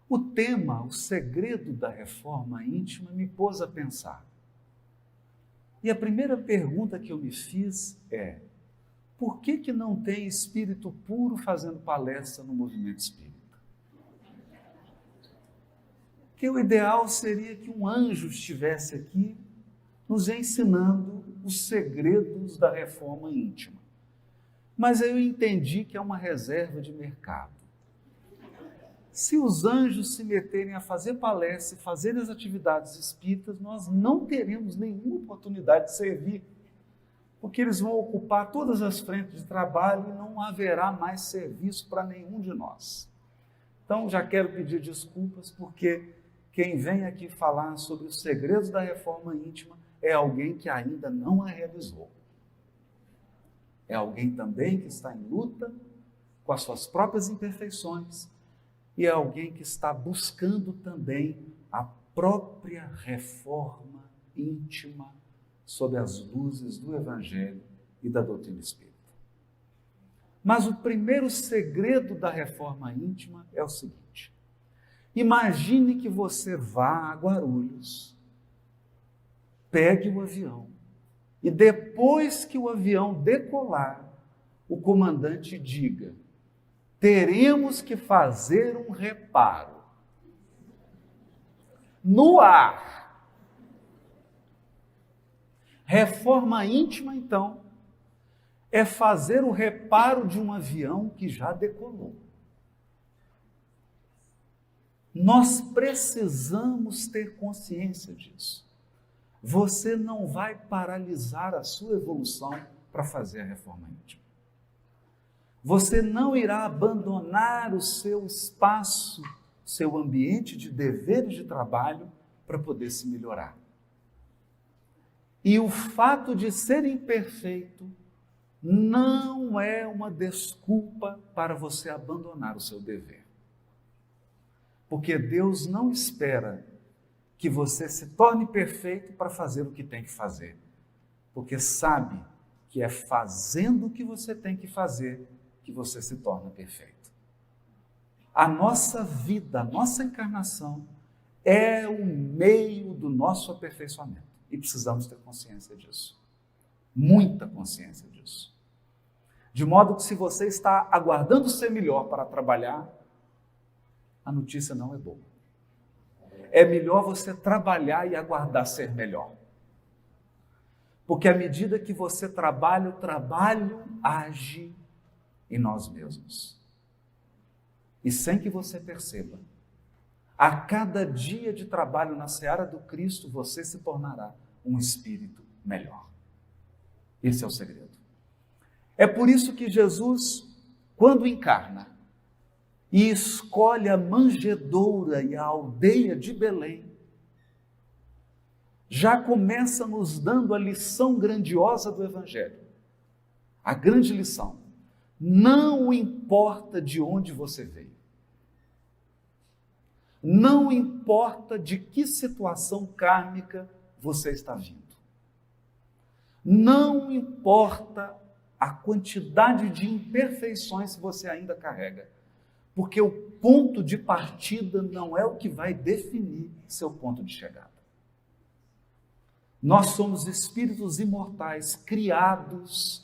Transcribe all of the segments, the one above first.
O tema, o segredo da reforma íntima, me pôs a pensar. E a primeira pergunta que eu me fiz é: por que não tem espírito puro fazendo palestra no movimento espírita? Porque o ideal seria que um anjo estivesse aqui nos ensinando os segredos da reforma íntima. Mas eu entendi que é uma reserva de mercado. Se os anjos se meterem a fazer palestra e fazer as atividades espíritas, nós não teremos nenhuma oportunidade de servir, porque eles vão ocupar todas as frentes de trabalho e não haverá mais serviço para nenhum de nós. Então, já quero pedir desculpas, porque quem vem aqui falar sobre os segredos da reforma íntima é alguém que ainda não a realizou. É alguém também que está em luta com as suas próprias imperfeições e é alguém que está buscando também a própria reforma íntima sob as luzes do Evangelho e da doutrina espírita. Mas o primeiro segredo da reforma íntima é o seguinte: imagine que você vá a Guarulhos, pegue o avião e depois que o avião decolar, o comandante diga: teremos que fazer um reparo no ar. Reforma íntima, então, é fazer o reparo de um avião que já decolou. Nós precisamos ter consciência disso. Você não vai paralisar a sua evolução para fazer a reforma íntima. Você não irá abandonar o seu espaço, seu ambiente de dever e de trabalho para poder se melhorar. E o fato de ser imperfeito não é uma desculpa para você abandonar o seu dever. Porque Deus não espera que você se torne perfeito para fazer o que tem que fazer. Porque sabe que é fazendo o que você tem que fazer que você se torna perfeito. A nossa vida, a nossa encarnação é o meio do nosso aperfeiçoamento. E precisamos ter consciência disso. Muita consciência disso. De modo que se você está aguardando ser melhor para trabalhar, a notícia não é boa. É melhor você trabalhar e aguardar ser melhor. Porque à medida que você trabalha, o trabalho age em nós mesmos. E sem que você perceba, a cada dia de trabalho na seara do Cristo, você se tornará um espírito melhor. Esse é o segredo. É por isso que Jesus, quando encarna e escolhe a manjedoura e a aldeia de Belém, já começa nos dando a lição grandiosa do Evangelho. A grande lição: não importa de onde você veio, não importa de que situação kármica você está vindo, não importa a quantidade de imperfeições que você ainda carrega, porque o ponto de partida não é o que vai definir seu ponto de chegada. Nós somos espíritos imortais, criados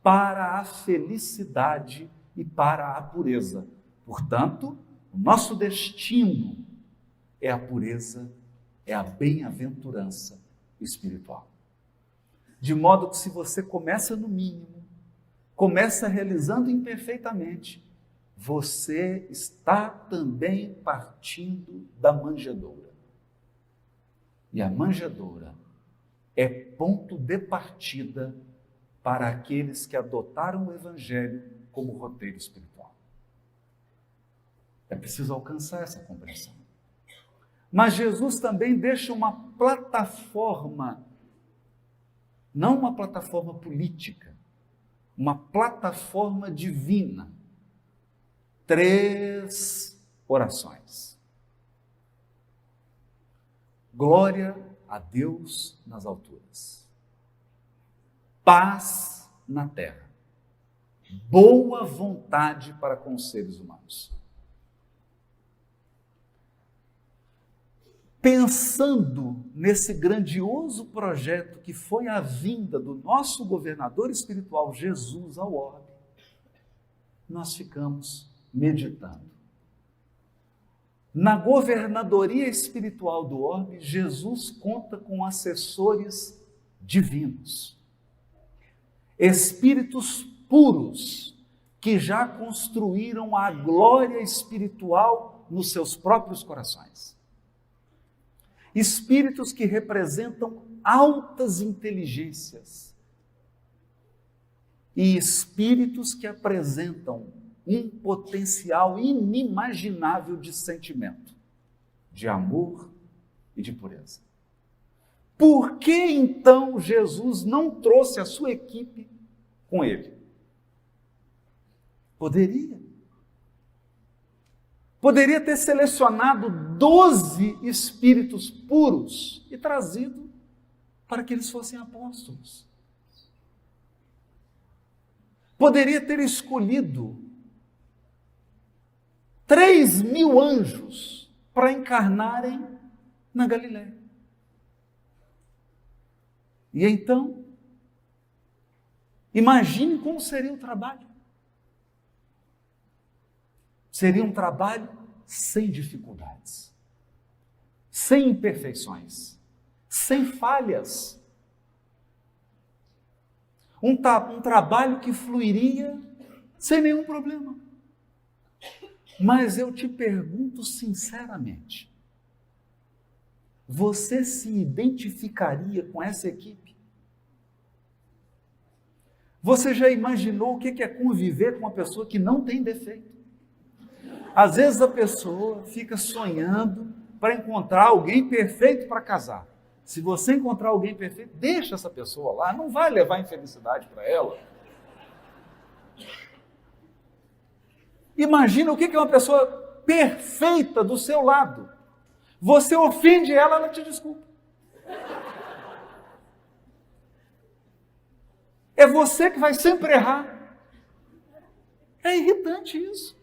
para a felicidade e para a pureza. Portanto, o nosso destino é a pureza, é a bem-aventurança espiritual. De modo que se você começa no mínimo, começa realizando imperfeitamente, você está também partindo da manjedoura. E a manjedoura é ponto de partida para aqueles que adotaram o Evangelho como roteiro espiritual. É preciso alcançar essa compreensão. Mas Jesus também deixa uma plataforma, não uma plataforma política, uma plataforma divina. 3 orações. Glória a Deus nas alturas. Paz na terra. Boa vontade para com os seres humanos. pensando nesse grandioso projeto que foi a vinda do nosso governador espiritual, Jesus, ao orbe, nós ficamos meditando. Na governadoria espiritual do orbe, Jesus conta com assessores divinos, espíritos puros que já construíram a glória espiritual nos seus próprios corações. Espíritos que representam altas inteligências e espíritos que apresentam um potencial inimaginável de sentimento, de amor e de pureza. Por que então Jesus não trouxe a sua equipe com ele? Poderia ter selecionado 12 espíritos puros e trazido para que eles fossem apóstolos. Poderia ter escolhido 3.000 anjos para encarnarem na Galiléia. E então, imagine como seria o trabalho. Seria um trabalho sem dificuldades, sem imperfeições, sem falhas. Um trabalho que fluiria sem nenhum problema. Mas eu te pergunto sinceramente, você se identificaria com essa equipe? Você já imaginou o que é conviver com uma pessoa que não tem defeito? Às vezes a pessoa fica sonhando para encontrar alguém perfeito para casar. Se você encontrar alguém perfeito, deixa essa pessoa lá, não vai levar infelicidade para ela. Imagina o que é uma pessoa perfeita do seu lado. Você ofende ela, ela te desculpa. É você que vai sempre errar. É irritante isso.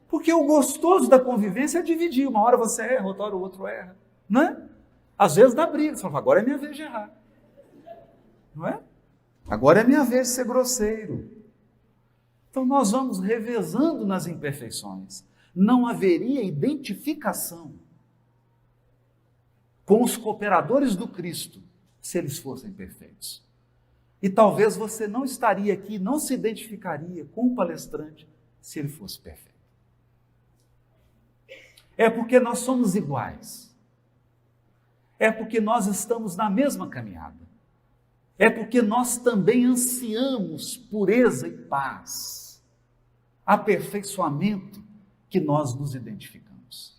Porque o gostoso da convivência é dividir. Uma hora você erra, outra hora o outro erra. Não é? Às vezes dá briga. Você fala, agora é minha vez de errar. Não é? Agora é minha vez de ser grosseiro. Então nós vamos revezando nas imperfeições. Não haveria identificação com os cooperadores do Cristo se eles fossem perfeitos. E talvez você não estaria aqui, não se identificaria com o palestrante se ele fosse perfeito. É porque nós somos iguais. É porque nós estamos na mesma caminhada. É porque nós também ansiamos pureza e paz, aperfeiçoamento, que nós nos identificamos.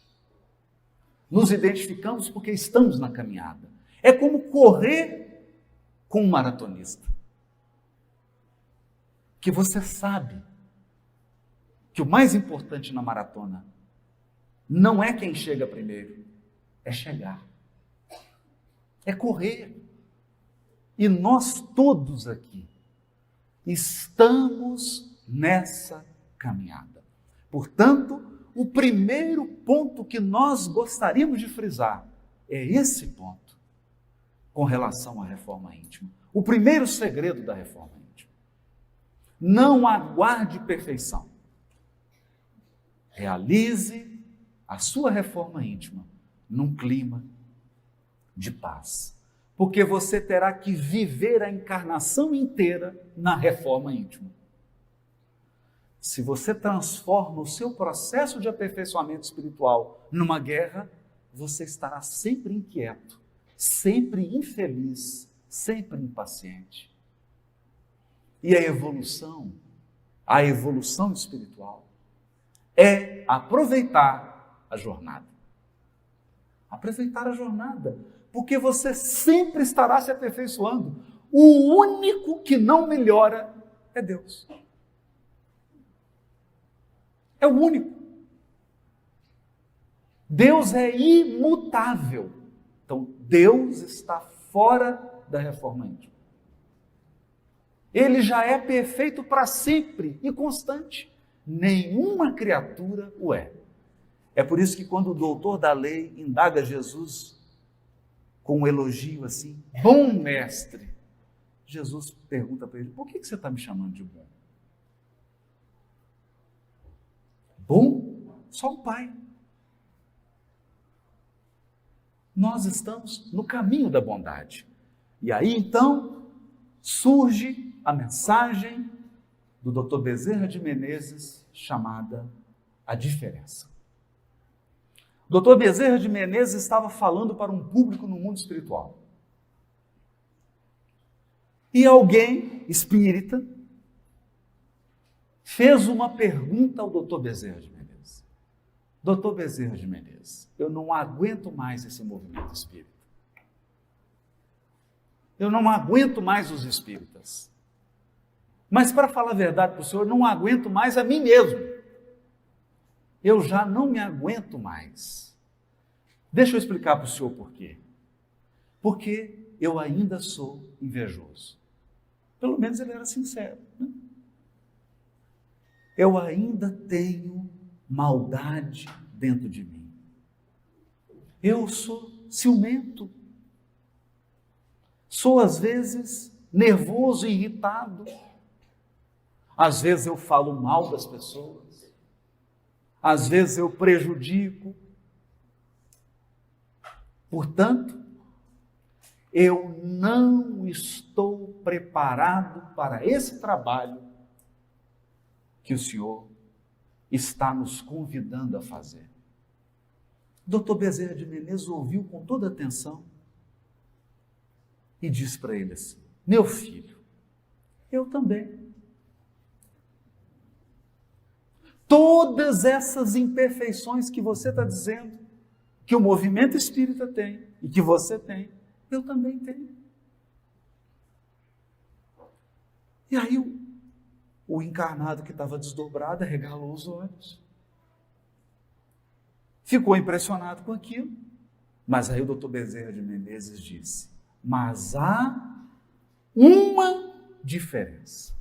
Nos identificamos porque estamos na caminhada. É como correr com um maratonista, que você sabe que o mais importante na maratona não é quem chega primeiro, é chegar, é correr. E nós todos aqui estamos nessa caminhada. Portanto, o primeiro ponto que nós gostaríamos de frisar é esse ponto com relação à reforma íntima. O primeiro segredo da reforma íntima. Não aguarde perfeição. Realize a sua reforma íntima num clima de paz. Porque você terá que viver a encarnação inteira na reforma íntima. Se você transforma o seu processo de aperfeiçoamento espiritual numa guerra, você estará sempre inquieto, sempre infeliz, sempre impaciente. E a evolução espiritual, é aproveitar a jornada. Aproveitar a jornada, porque você sempre estará se aperfeiçoando. O único que não melhora é Deus. É o único. Deus é imutável. Então, Deus está fora da reforma íntima. Ele já é perfeito para sempre e constante. Nenhuma criatura o é. É por isso que quando o doutor da lei indaga Jesus com um elogio assim, bom mestre, Jesus pergunta para ele, por que você está me chamando de bom? Bom? Só o Pai. Nós estamos no caminho da bondade. E aí então surge a mensagem do Dr. Bezerra de Menezes chamada A Diferença. O Dr. Bezerra de Menezes estava falando para um público no mundo espiritual. E alguém espírita fez uma pergunta ao Dr. Bezerra de Menezes. Dr. Bezerra de Menezes, eu não aguento mais esse movimento espírita. Eu não aguento mais os espíritas. Mas, para falar a verdade para o senhor, eu não aguento mais a mim mesmo. Eu já não me aguento mais. Deixa eu explicar para o senhor por quê. Porque eu ainda sou invejoso. Pelo menos ele era sincero, né? Eu ainda tenho maldade dentro de mim. Eu sou ciumento. Sou, às vezes, nervoso e irritado. Às vezes eu falo mal das pessoas. Às vezes eu prejudico. Portanto, eu não estou preparado para esse trabalho que o Senhor está nos convidando a fazer. Dr. Bezerra de Menezes ouviu com toda atenção e disse para ele assim, meu filho, eu também. Todas essas imperfeições que você está dizendo, que o movimento espírita tem e que você tem, eu também tenho. E aí o encarnado que estava desdobrado arregalou os olhos. Ficou impressionado com aquilo. Mas aí o doutor Bezerra de Menezes disse, mas há uma diferença.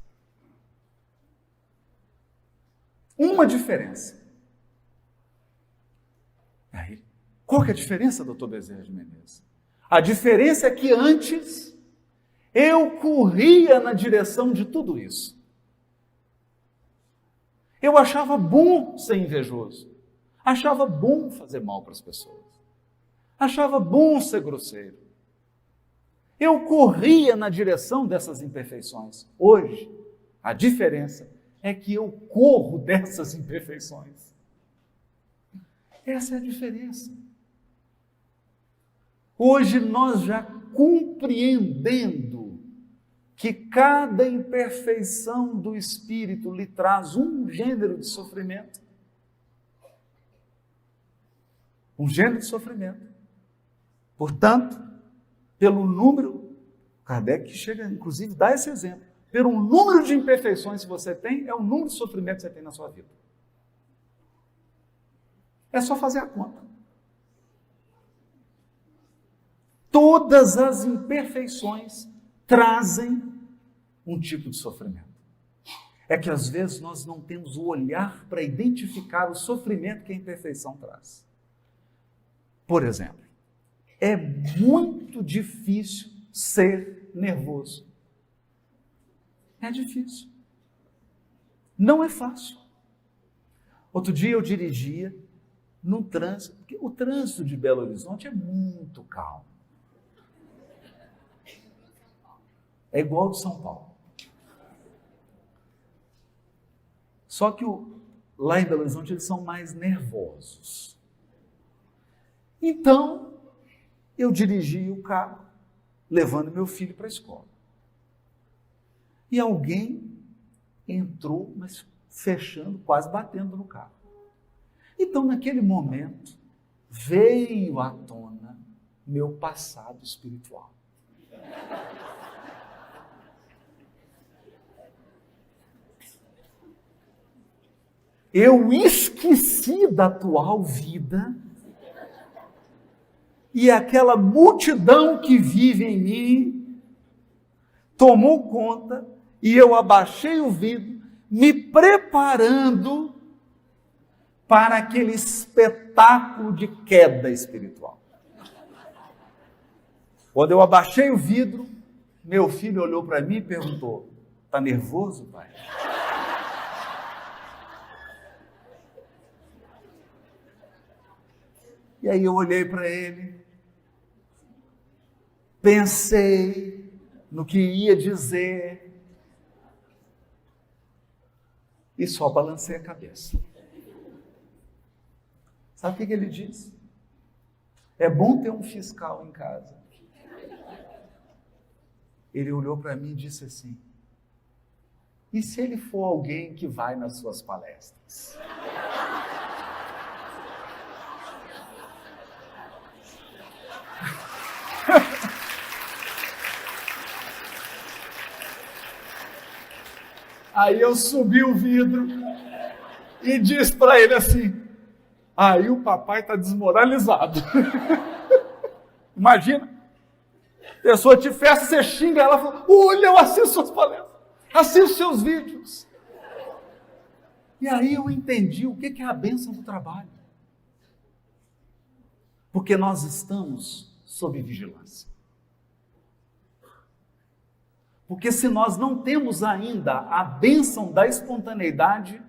Uma diferença. Aí, qual que é a diferença, doutor Bezerra de Menezes? A diferença é que antes eu corria na direção de tudo isso. Eu achava bom ser invejoso. Achava bom fazer mal para as pessoas. Achava bom ser grosseiro. Eu corria na direção dessas imperfeições. Hoje, a diferença é que eu corro dessas imperfeições. Essa é a diferença. Hoje nós já compreendendo que cada imperfeição do espírito lhe traz um gênero de sofrimento. Um gênero de sofrimento. Portanto, pelo número, Kardec chega, inclusive, a dar esse exemplo. Pelo número de imperfeições que você tem, é o número de sofrimentos que você tem na sua vida. É só fazer a conta. Todas as imperfeições trazem um tipo de sofrimento. É que às vezes nós não temos o olhar para identificar o sofrimento que a imperfeição traz. Por exemplo, é muito difícil ser nervoso. É difícil. Não é fácil. Outro dia eu dirigia num trânsito, porque o trânsito de Belo Horizonte é muito calmo. É igual ao de São Paulo. Só que lá em Belo Horizonte eles são mais nervosos. Então, eu dirigi o carro, levando meu filho para a escola. E alguém entrou, mas fechando, quase batendo no carro. Então, naquele momento, veio à tona meu passado espiritual. Eu esqueci da atual vida e aquela multidão que vive em mim tomou conta e eu abaixei o vidro, me preparando para aquele espetáculo de queda espiritual. Quando eu abaixei o vidro, meu filho olhou para mim e perguntou: "Está nervoso, pai?" E aí eu olhei para ele, pensei no que ia dizer e só balancei a cabeça. Sabe o que ele disse? É bom ter um fiscal em casa. Ele olhou para mim e disse assim: "E se ele for alguém que vai nas suas palestras?" Aí eu subi o vidro e disse para ele assim: "Aí o papai está desmoralizado." Imagina, a pessoa te festa, você xinga ela, fala: "Olha, eu assisto suas palestras, assisto seus vídeos." E aí eu entendi o que é a bênção do trabalho. Porque nós estamos sob vigilância. Porque se nós não temos ainda a bênção da espontaneidade,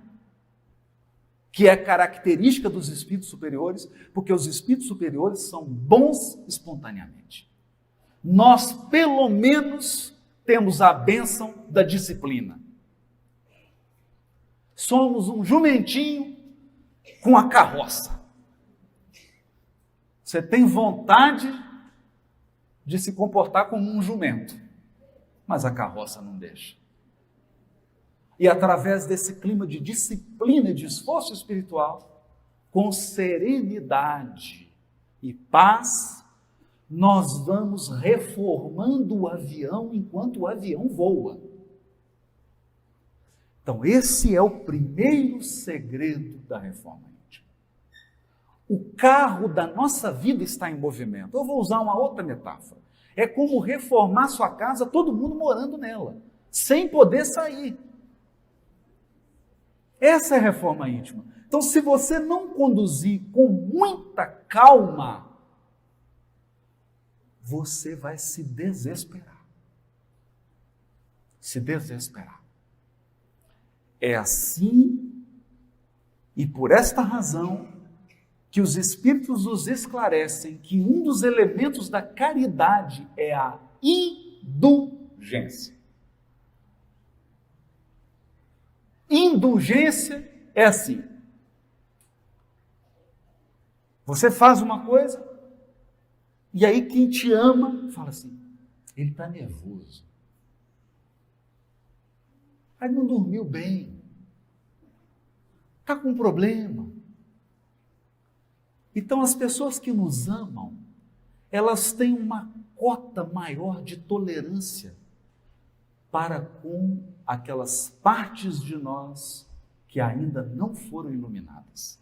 que é característica dos espíritos superiores, porque os espíritos superiores são bons espontaneamente. Nós, pelo menos, temos a bênção da disciplina. Somos um jumentinho com a carroça. Você tem vontade de se comportar como um jumento, mas a carroça não deixa. E através desse clima de disciplina e de esforço espiritual, com serenidade e paz, nós vamos reformando o avião enquanto o avião voa. Então, esse é o primeiro segredo da reforma íntima. O carro da nossa vida está em movimento. Eu vou usar uma outra metáfora. É como reformar sua casa, todo mundo morando nela, sem poder sair. Essa é a reforma íntima. Então, se você não conduzir com muita calma, você vai se desesperar. Se desesperar. É assim e por esta razão que os Espíritos nos esclarecem que um dos elementos da caridade é a indulgência. Indulgência é assim: você faz uma coisa e aí quem te ama fala assim: ele está nervoso, aí não dormiu bem, está com um problema. Então as pessoas que nos amam, elas têm uma cota maior de tolerância para com aquelas partes de nós que ainda não foram iluminadas.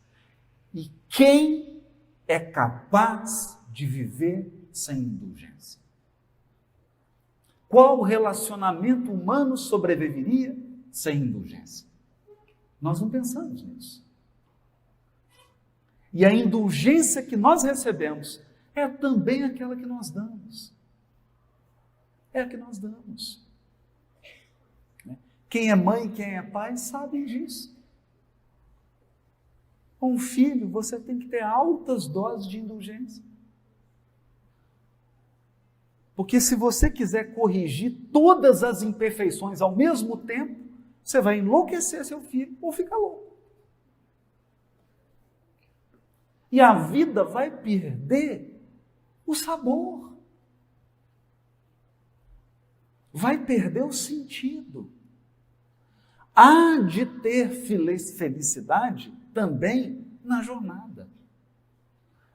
E quem é capaz de viver sem indulgência? Qual relacionamento humano sobreviveria sem indulgência? Nós não pensamos nisso. E a indulgência que nós recebemos é também aquela que nós damos. É a que nós damos. Quem é mãe, quem é pai, sabem disso. Com um filho, você tem que ter altas doses de indulgência. Porque se você quiser corrigir todas as imperfeições ao mesmo tempo, você vai enlouquecer seu filho ou ficar louco. E a vida vai perder o sabor. Vai perder o sentido. Há de ter felicidade também na jornada.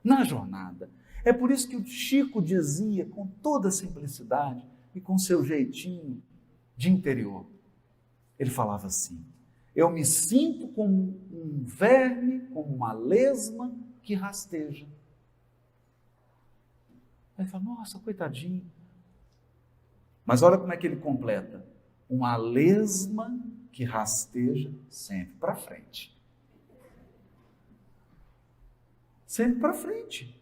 Na jornada. É por isso que o Chico dizia, com toda a simplicidade e com seu jeitinho de interior, ele falava assim: eu me sinto como um verme, como uma lesma que rasteja. Aí ele fala: nossa, coitadinho. Mas olha como é que ele completa: uma lesma que rasteja sempre para frente. sempre para frente.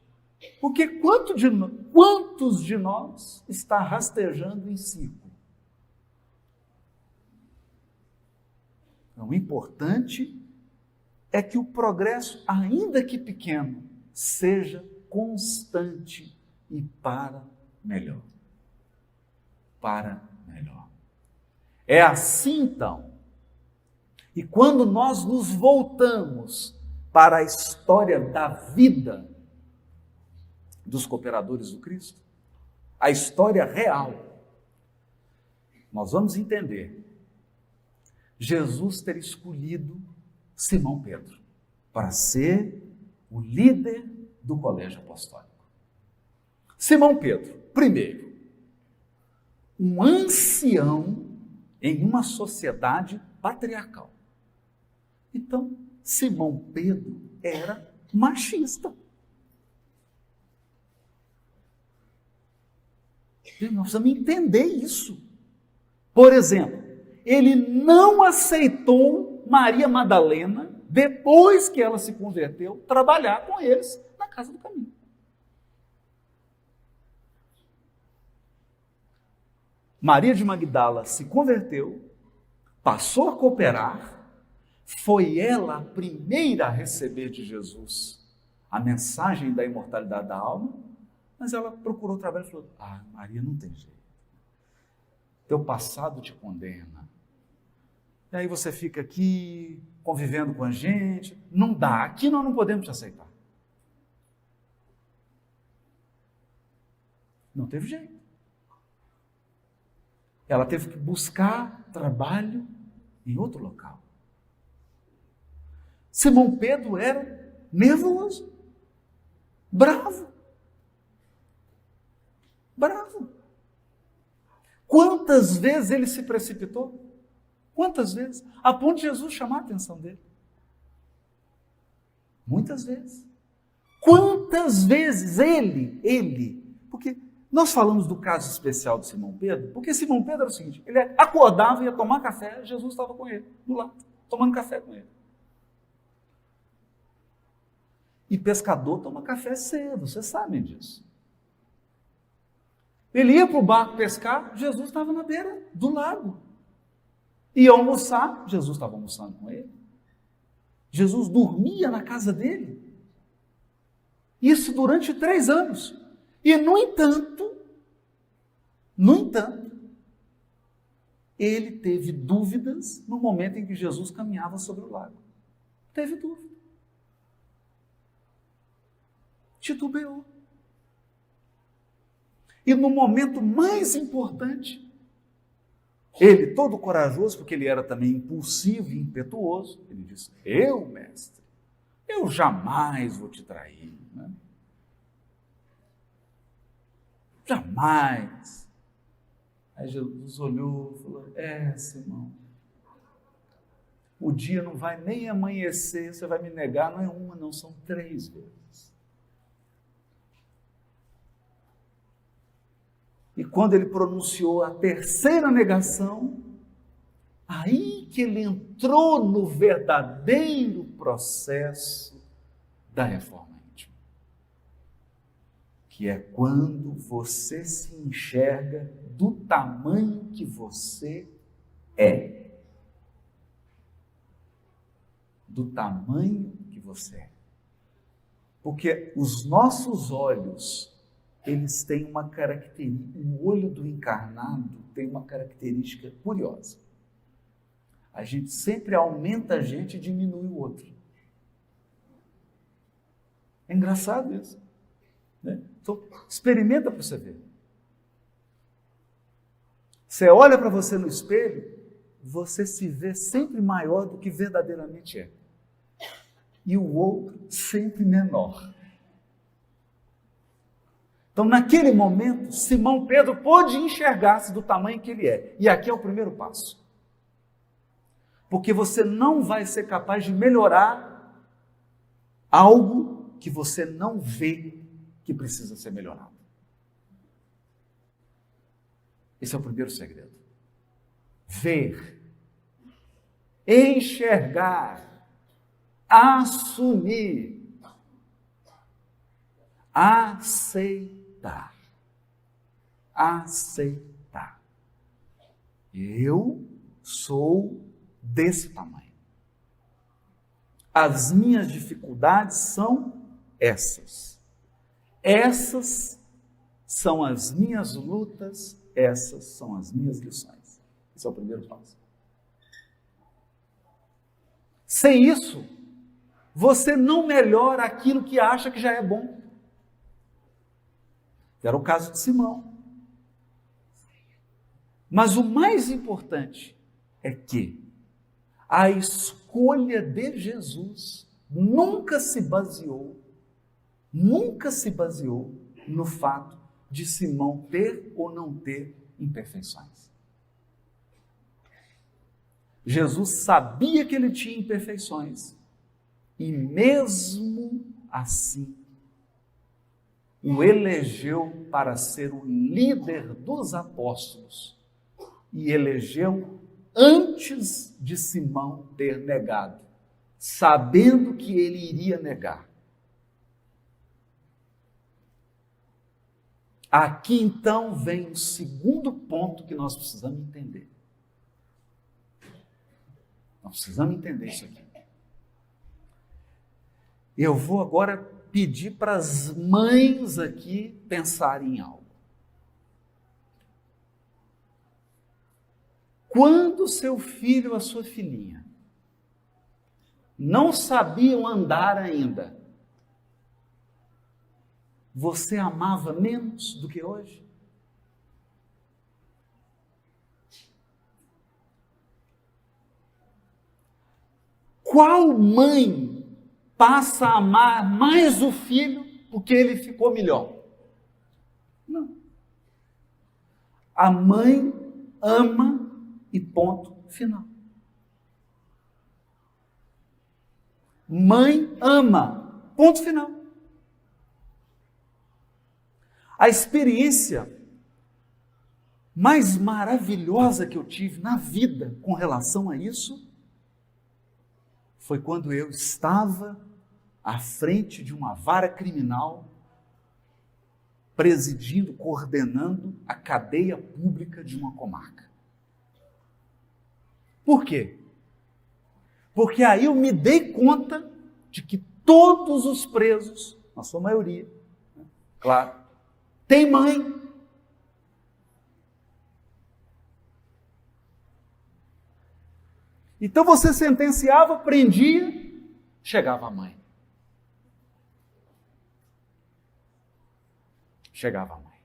Porque quantos de nós está rastejando em círculo? Então, o importante é que o progresso, ainda que pequeno, seja constante e para melhor. Para melhor. É assim, então. E quando nós nos voltamos para a história da vida dos cooperadores do Cristo, a história real, nós vamos entender Jesus ter escolhido Simão Pedro para ser o líder do colégio apostólico. Simão Pedro, primeiro, um ancião em uma sociedade patriarcal. Então, Simão Pedro era machista. Nós precisamos entender isso. Por exemplo, ele não aceitou Maria Madalena, depois que ela se converteu, trabalhar com eles na casa do caminho. Maria de Magdala se converteu, passou a cooperar, foi ela a primeira a receber de Jesus a mensagem da imortalidade da alma, mas ela procurou trabalho e falou: Maria, não tem jeito. Teu passado te condena. E aí você fica aqui convivendo com a gente, não dá, aqui nós não podemos te aceitar. Não teve jeito. Ela teve que buscar trabalho em outro local. Simão Pedro era nervoso, bravo. Quantas vezes ele se precipitou? Quantas vezes? A ponto de Jesus chamar a atenção dele. Muitas vezes. Quantas vezes ele, porque nós falamos do caso especial de Simão Pedro, porque Simão Pedro era o seguinte, ele acordava e ia tomar café, Jesus estava com ele, do lado, tomando café com ele. E pescador toma café cedo, vocês sabem disso. Ele ia para o barco pescar, Jesus estava na beira do lago. Ia almoçar, Jesus estava almoçando com ele. Jesus dormia na casa dele. Isso durante 3 anos. E, no entanto, ele teve dúvidas no momento em que Jesus caminhava sobre o lago. Teve dúvida. Titubeou. E no momento mais importante, ele, todo corajoso, porque ele era também impulsivo e impetuoso, ele disse: eu, mestre, eu jamais vou te trair. Né? Jamais. Aí Jesus olhou e falou: Simão, o dia não vai nem amanhecer, você vai me negar, não é uma, não, são 3 vezes. E quando ele pronunciou a 3ª negação, aí que ele entrou no verdadeiro processo da reforma íntima. Que é quando você se enxerga do tamanho que você é. Do tamanho que você é. Porque os nossos olhos, eles têm uma característica, o olho do encarnado tem uma característica curiosa. A gente sempre aumenta a gente e diminui o outro. É engraçado isso. Né? Então, experimenta para você ver. Você olha para você no espelho, você se vê sempre maior do que verdadeiramente é. E o outro sempre menor. Então, naquele momento, Simão Pedro pôde enxergar-se do tamanho que ele é. E aqui é o primeiro passo. Porque você não vai ser capaz de melhorar algo que você não vê que precisa ser melhorado. Esse é o primeiro segredo. Ver, enxergar, assumir Aceitar. Aceitar. Eu sou desse tamanho. As minhas dificuldades são essas. Essas são as minhas lutas, essas são as minhas lições. Esse é o primeiro passo. Sem isso, você não melhora aquilo que acha que já é bom. Era o caso de Simão. Mas o mais importante é que a escolha de Jesus nunca se baseou no fato de Simão ter ou não ter imperfeições. Jesus sabia que ele tinha imperfeições e mesmo assim o elegeu para ser o líder dos apóstolos e elegeu antes de Simão ter negado, sabendo que ele iria negar. Aqui então vem o segundo ponto que nós precisamos entender. Nós precisamos entender isso aqui. Eu vou agora pedir para as mães aqui pensarem em algo. Quando seu filho ou a sua filhinha não sabiam andar ainda, você amava menos do que hoje? Qual mãe passa a amar mais o filho porque ele ficou melhor? Não. A mãe ama e ponto final. Mãe ama, ponto final. A experiência mais maravilhosa que eu tive na vida com relação a isso foi quando eu estava à frente de uma vara criminal, presidindo, coordenando a cadeia pública de uma comarca. Por quê? Porque aí eu me dei conta de que todos os presos, na sua maioria, claro, têm mãe. Então você sentenciava, prendia, chegava a mãe. Chegava a mãe.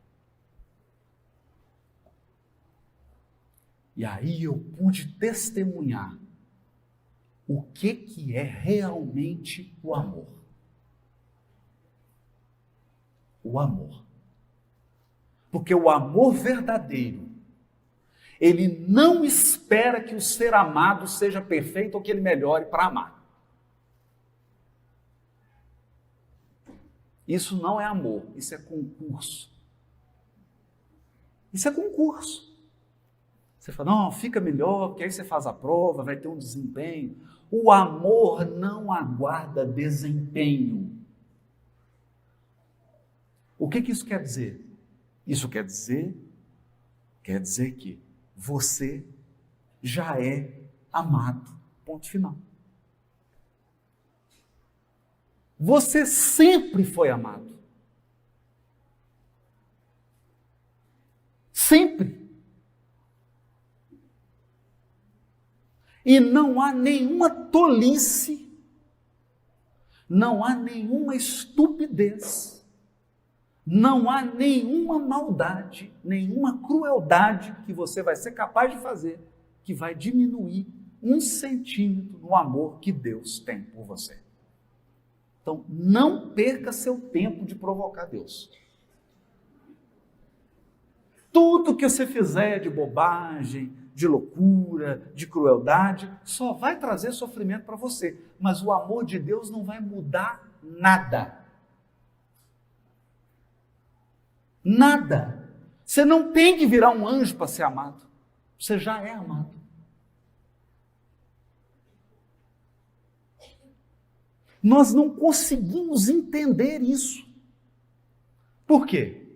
E aí eu pude testemunhar o que é realmente o amor. O amor. Porque o amor verdadeiro, ele não espera que o ser amado seja perfeito ou que ele melhore para amar. Isso não é amor, isso é concurso. Isso é concurso. Você fala, não, fica melhor, porque aí você faz a prova, vai ter um desempenho. O amor não aguarda desempenho. O que isso quer dizer? Isso quer dizer que você já é amado, ponto final. Você sempre foi amado. Sempre. E não há nenhuma tolice, não há nenhuma estupidez, não há nenhuma maldade, nenhuma crueldade que você vai ser capaz de fazer que vai diminuir 1 centímetro no amor que Deus tem por você. Então, não perca seu tempo de provocar Deus. Tudo que você fizer de bobagem, de loucura, de crueldade, só vai trazer sofrimento para você. Mas o amor de Deus não vai mudar nada. Nada. Você não tem que virar um anjo para ser amado. Você já é amado. Nós não conseguimos entender isso. Por quê?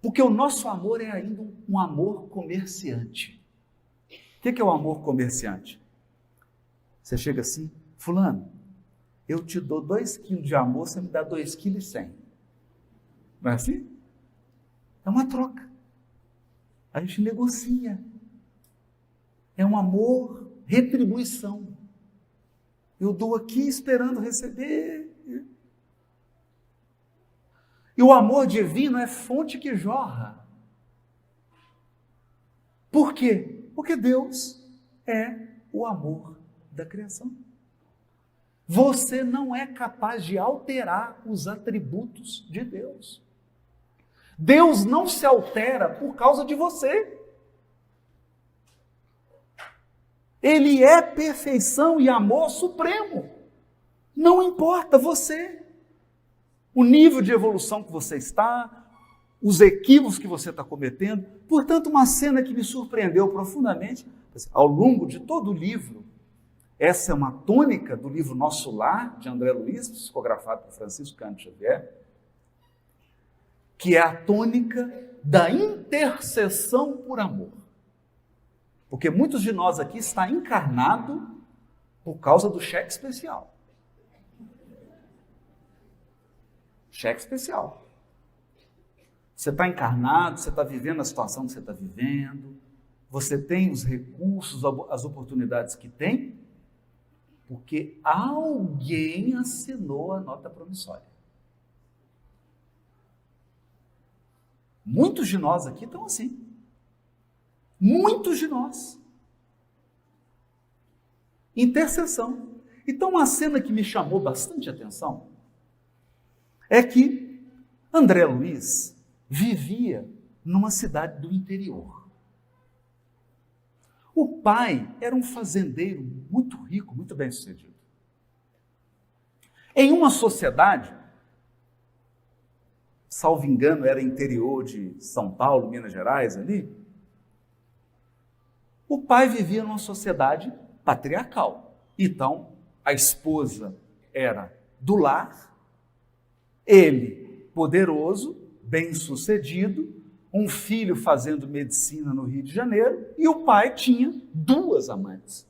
Porque o nosso amor é ainda um amor comerciante. O que é o amor comerciante? Você chega assim, fulano, eu te dou 2 quilos de amor, você me dá 2,1 kg. Não é assim? É uma troca. A gente negocia. É um amor, retribuição. Eu dou aqui esperando receber. E o amor divino é fonte que jorra. Por quê? Porque Deus é o amor da criação. Você não é capaz de alterar os atributos de Deus. Deus não se altera por causa de você. Ele é perfeição e amor supremo. Não importa você, o nível de evolução que você está, os equívocos que você está cometendo. Portanto, uma cena que me surpreendeu profundamente, ao longo de todo o livro, essa é uma tônica do livro Nosso Lar, de André Luiz, psicografado por Francisco Cândido Xavier, que é a tônica da intercessão por amor. Porque muitos de nós aqui está encarnado por causa do cheque especial. Cheque especial. Você está encarnado, você está vivendo a situação que você está vivendo, você tem os recursos, as oportunidades que tem, porque alguém assinou a nota promissória. Muitos de nós aqui estão assim. Muitos de nós. Intercessão. Então, uma cena que me chamou bastante atenção é que André Luiz vivia numa cidade do interior. O pai era um fazendeiro muito rico, muito bem-sucedido. Em uma sociedade, salvo engano, era interior de São Paulo, Minas Gerais, ali, o pai vivia numa sociedade patriarcal. Então, a esposa era do lar, ele, poderoso, bem-sucedido, um filho fazendo medicina no Rio de Janeiro, e o pai tinha 2 amantes.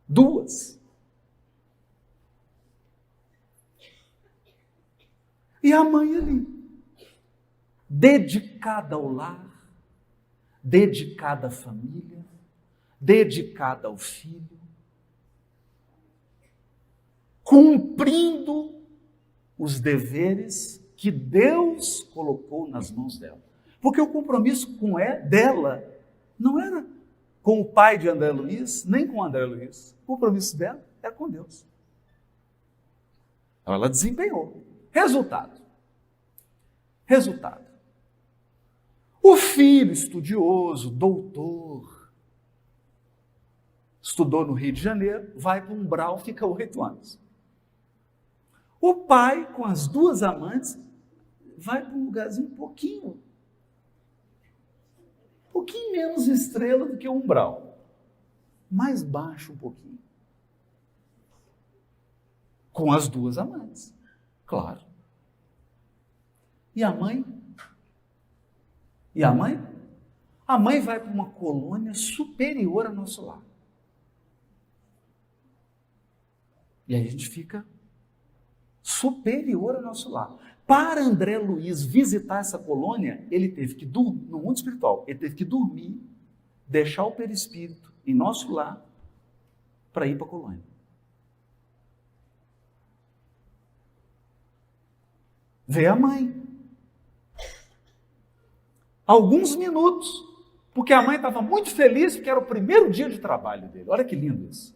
2. E a mãe ali, dedicada ao lar, dedicada à família, dedicada ao filho, cumprindo os deveres que Deus colocou nas mãos dela. Porque o compromisso dela não era com o pai de André Luiz, nem com André Luiz. O compromisso dela era com Deus. Então, ela desempenhou. Resultado. O filho estudioso, doutor, estudou no Rio de Janeiro, vai para Umbral, fica 8 anos. O pai, com as 2 amantes, vai para um lugarzinho um pouquinho menos estrela do que o Umbral. Mais baixo um pouquinho. Com as 2 amantes, claro. E a mãe? A mãe vai para uma colônia superior ao nosso lar. E aí a gente fica superior ao nosso lar. Para André Luiz visitar essa colônia, ele teve que dormir, no mundo espiritual, ele teve que dormir, deixar o perispírito em nosso lar, para ir para a colônia. Vê a mãe. Alguns minutos, porque a mãe estava muito feliz, porque era o primeiro dia de trabalho dele. Olha que lindo isso.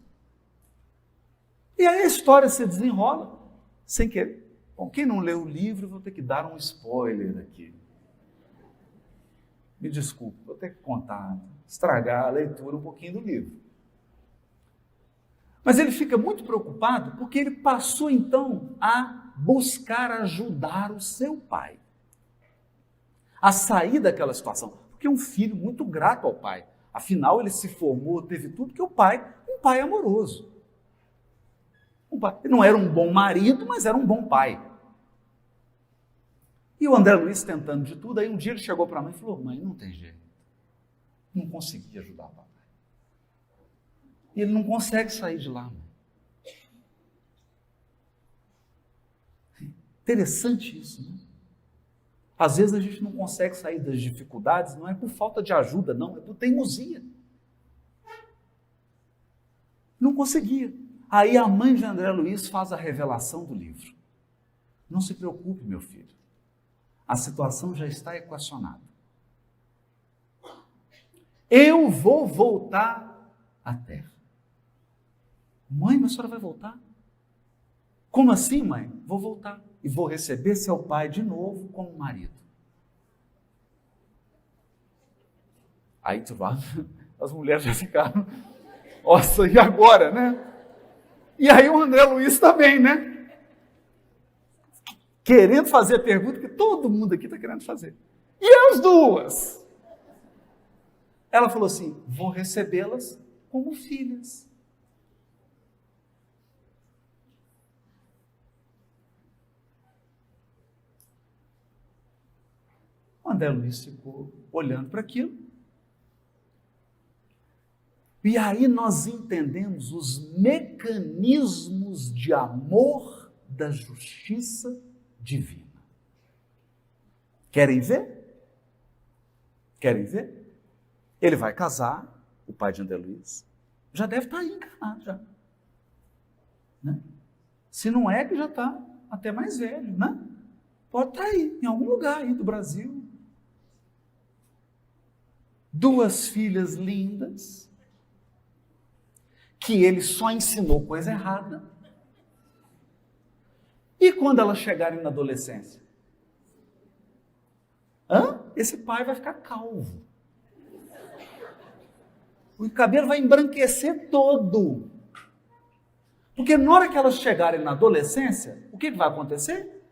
E aí a história se desenrola, sem querer. Bom, quem não leu o livro, vou ter que dar um spoiler aqui. Me desculpe, vou ter que contar, estragar a leitura um pouquinho do livro. Mas ele fica muito preocupado, porque ele passou então a buscar ajudar o seu pai a sair daquela situação, porque é um filho muito grato ao pai. Afinal, ele se formou, teve tudo, que um pai amoroso. Ele não era um bom marido, mas era um bom pai. E o André Luiz tentando de tudo, aí um dia ele chegou para a mãe e falou: mãe, não tem jeito. Não consegui ajudar o papai. E ele não consegue sair de lá, mãe. Interessante isso, né? Às vezes a gente não consegue sair das dificuldades, não é por falta de ajuda, não, é por teimosia. Não conseguia. Aí a mãe de André Luiz faz a revelação do livro. Não se preocupe, meu filho. A situação já está equacionada. Eu vou voltar à terra. Mãe, mas a senhora vai voltar? Como assim, mãe? Vou voltar. E vou receber seu pai de novo como marido. Aí tu vai, as mulheres já ficaram, nossa, e agora, né? E aí o André Luiz também, né? Querendo fazer a pergunta que todo mundo aqui está querendo fazer. E as duas? Ela falou assim: vou recebê-las como filhas. O André Luiz ficou olhando para aquilo. E aí nós entendemos os mecanismos de amor da justiça divina. Querem ver? Querem ver? Ele vai casar, o pai de André Luiz. Já deve estar aí encarnado, já. Né? Se não é, que já está até mais velho, né? Pode estar aí, em algum lugar aí do Brasil. 2 filhas lindas, que ele só ensinou coisa errada. E quando elas chegarem na adolescência? Esse pai vai ficar calvo. O cabelo vai embranquecer todo. Porque na hora que elas chegarem na adolescência, o que vai acontecer?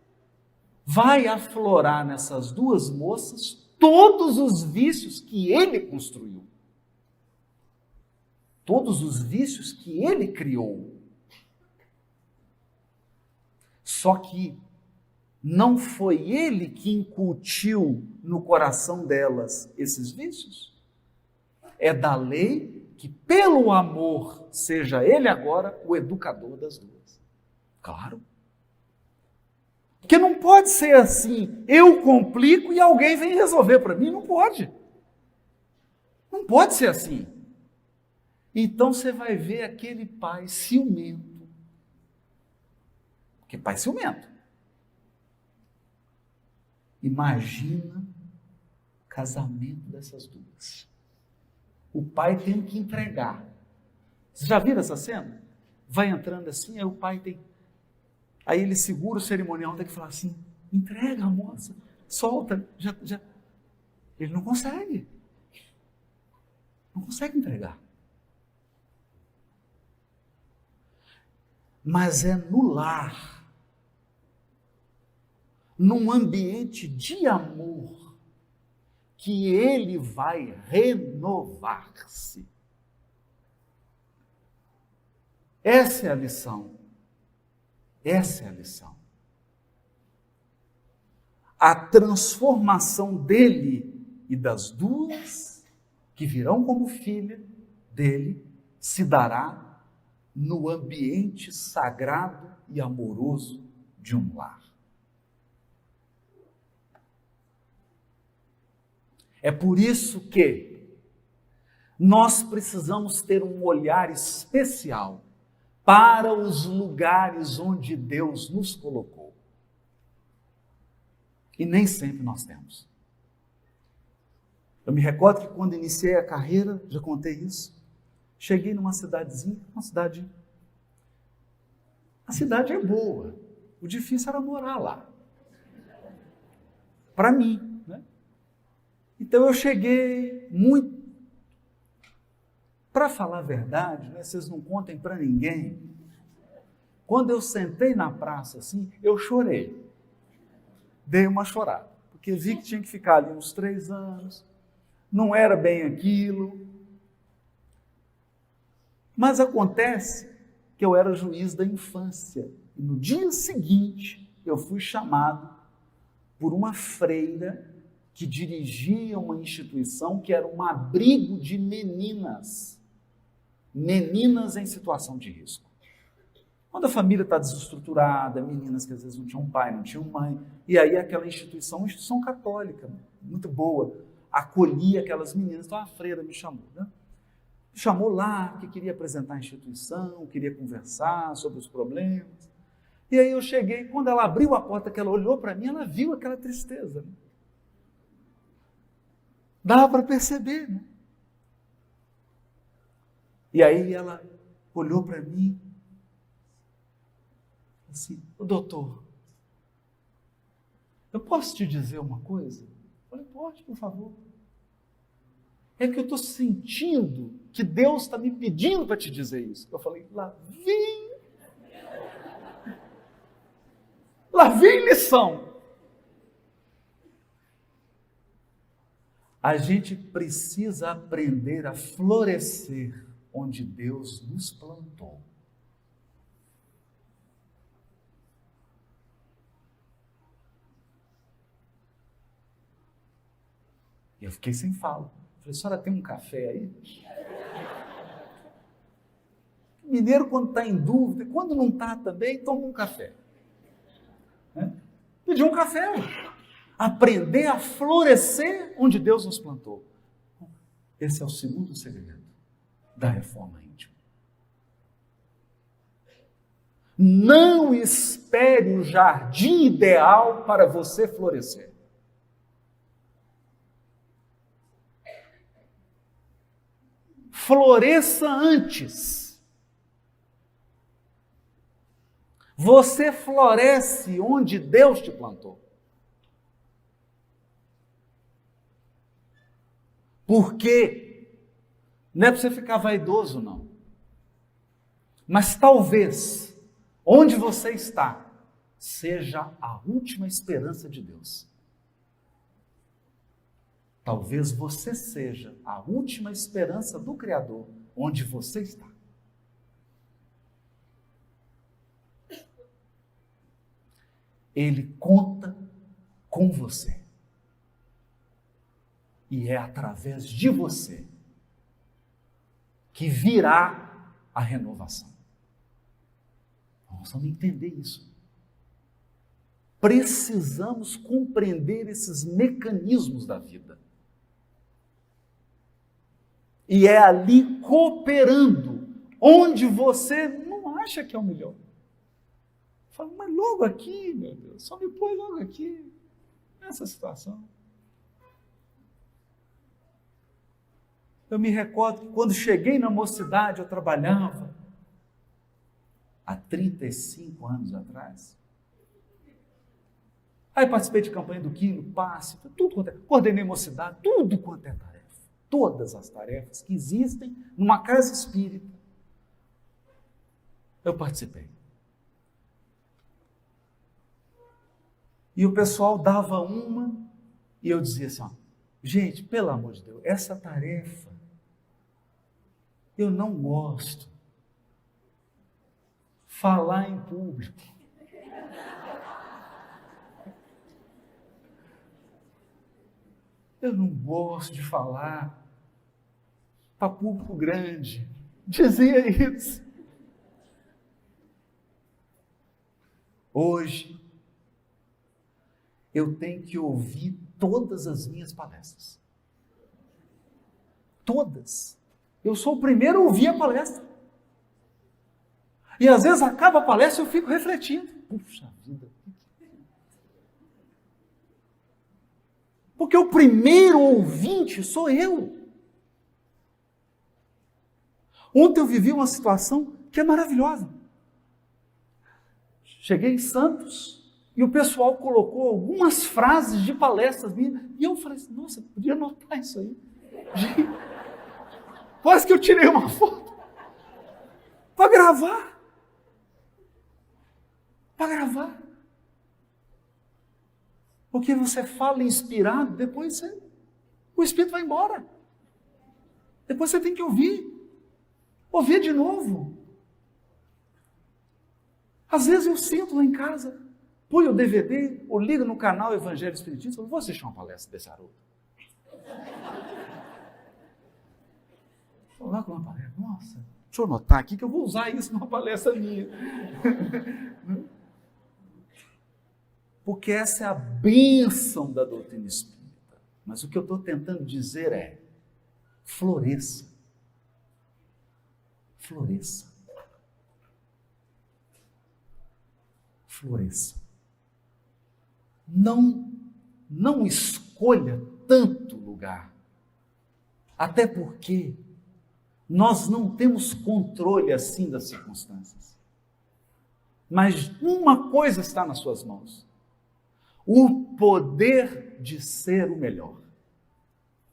Vai aflorar nessas 2 moças todos os vícios que ele construiu. Todos os vícios que ele criou. Só que não foi ele que incutiu no coração delas esses vícios. É da lei que, pelo amor, seja ele agora o educador das 2. Claro. Porque não pode ser assim, eu complico e alguém vem resolver para mim. Não pode. Não pode ser assim. Então você vai ver aquele pai ciumento. Porque pai ciumento. Imagina o casamento dessas 2. O pai tem que entregar. Vocês já viram essa cena? Vai entrando assim, aí o pai tem... Aí ele segura o cerimonial, tem que falar assim: entrega a moça, solta, já. Ele não consegue. Não consegue entregar. Mas é no lar, num ambiente de amor, que ele vai renovar-se. Essa é a lição. Essa é a lição. A transformação dele e das 2 que virão como filha dele se dará no ambiente sagrado e amoroso de um lar. É por isso que nós precisamos ter um olhar especial para os lugares onde Deus nos colocou. E nem sempre nós temos. Eu me recordo que quando iniciei a carreira, já contei isso, cheguei numa cidadezinha, a cidade é boa, o difícil era morar lá. Para mim, né? Então eu cheguei muito... Para falar a verdade, né, vocês não contem para ninguém. Quando eu sentei na praça assim, eu chorei. Dei uma chorada, porque vi que tinha que ficar ali uns 3 anos, não era bem aquilo. Mas acontece que eu era juiz da infância, e no dia seguinte eu fui chamado por uma freira que dirigia uma instituição que era um abrigo de meninas em situação de risco. Quando a família está desestruturada, meninas que às vezes não tinham pai, não tinham mãe, e aí aquela instituição, uma instituição católica, muito boa, acolhia aquelas meninas. Então a freira me chamou, né? Me chamou lá, porque queria apresentar a instituição, queria conversar sobre os problemas. E aí eu cheguei, quando ela abriu a porta, que ela olhou para mim, ela viu aquela tristeza. Né? Dava para perceber, né? E aí ela olhou para mim, assim, doutor, eu posso te dizer uma coisa? Eu falei, pode, por favor. É que eu estou sentindo que Deus está me pedindo para te dizer isso. Eu falei, lá vem lição. A gente precisa aprender a florescer onde Deus nos plantou. E eu fiquei sem fala. Falei, senhora tem um café aí? Mineiro, quando está em dúvida, quando não está também, toma um café. Né? Pediu um café. Aprender a florescer onde Deus nos plantou. Esse é o segundo segredo da reforma íntima. Não espere o jardim ideal para você florescer. Floresça antes. Você floresce onde Deus te plantou. Por quê? Não é para você ficar vaidoso, não. Mas talvez, onde você está, seja a última esperança de Deus. Talvez você seja a última esperança do Criador, onde você está. Ele conta com você. E é através de você que virá a renovação. Nós vamos entender isso. Precisamos compreender esses mecanismos da vida. E é ali cooperando, onde você não acha que é o melhor. Fala, mas logo aqui, meu Deus, só me põe logo aqui, nessa situação. Eu me recordo que quando cheguei na mocidade, eu trabalhava, há 35 anos atrás. Aí participei de campanha do Quilo, passe, tudo quanto é, coordenei mocidade, tudo quanto é tarefa. Todas as tarefas que existem numa casa espírita, eu participei. E o pessoal dava uma, e eu dizia assim, ó, gente, pelo amor de Deus, essa tarefa, eu não gosto. Falar em público. Eu não gosto de falar para público grande. Dizia isso. Hoje, eu tenho que ouvir todas as minhas palestras. Todas. Eu sou o primeiro a ouvir a palestra. E às vezes acaba a palestra e eu fico refletindo. Puxa vida. Porque o primeiro ouvinte sou eu. Ontem eu vivi uma situação que é maravilhosa. Cheguei em Santos e o pessoal colocou algumas frases de palestras minhas e eu falei assim, nossa, podia anotar isso aí. Quase que eu tirei uma foto para gravar. Para gravar. Porque você fala inspirado, depois o Espírito vai embora. Depois você tem que ouvir. Ouvir de novo. Às vezes eu sinto lá em casa, põe o DVD ou liga no canal Evangelho Espiritista e fala, vou assistir uma palestra desse Haroldo. Vou lá com uma palestra, nossa, deixa eu anotar aqui que eu vou usar isso numa palestra minha. Porque essa é a bênção da doutrina espírita. Mas o que eu estou tentando dizer é, floresça. Floresça. Floresça. Não escolha tanto lugar. Até porque nós não temos controle assim das circunstâncias. Mas uma coisa está nas suas mãos. O poder de ser o melhor.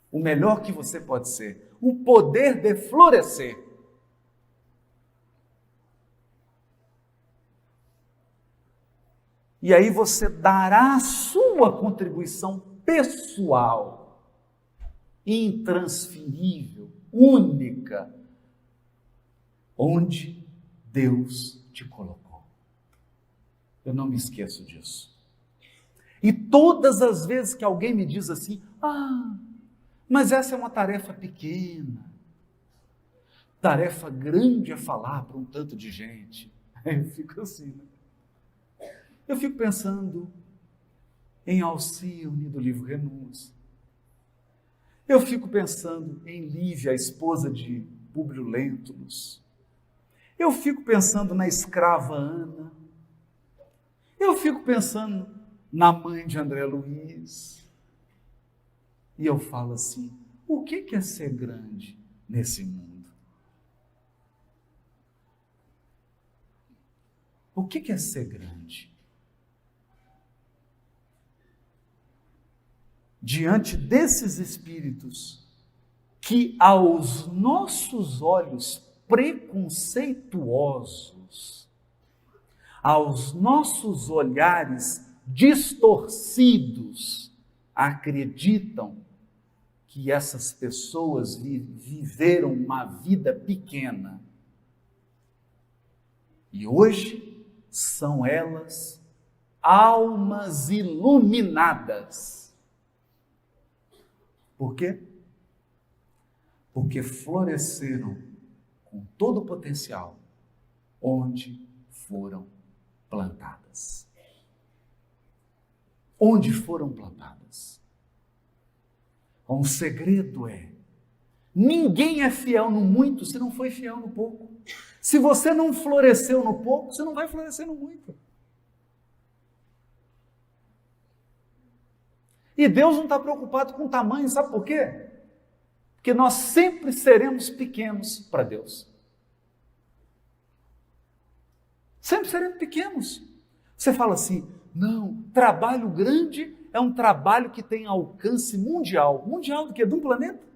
O melhor que você pode ser. O poder de florescer. E aí você dará a sua contribuição pessoal, intransferível, única, onde Deus te colocou. Eu não me esqueço disso. E todas as vezes que alguém me diz assim, mas essa é uma tarefa pequena, tarefa grande é falar para um tanto de gente. Aí eu fico assim, né? Eu fico pensando em Alcione, do livro Renúncia. Eu fico pensando em Lívia, a esposa de Públio Lentulus. Eu fico pensando na escrava Ana. Eu fico pensando na mãe de André Luiz. E eu falo assim, o que é ser grande nesse mundo? O que é ser grande? Diante desses espíritos que aos nossos olhos preconceituosos, aos nossos olhares distorcidos, acreditam que essas pessoas viveram uma vida pequena. E hoje são elas almas iluminadas. Por quê? Porque floresceram com todo o potencial onde foram plantadas. Onde foram plantadas. Um segredo é, ninguém é fiel no muito se não foi fiel no pouco. Se você não floresceu no pouco, você não vai florescer no muito. E Deus não está preocupado com o tamanho, sabe por quê? Porque nós sempre seremos pequenos para Deus. Sempre seremos pequenos. Você fala assim, não, trabalho grande é um trabalho que tem alcance mundial. Mundial do quê? De um planeta?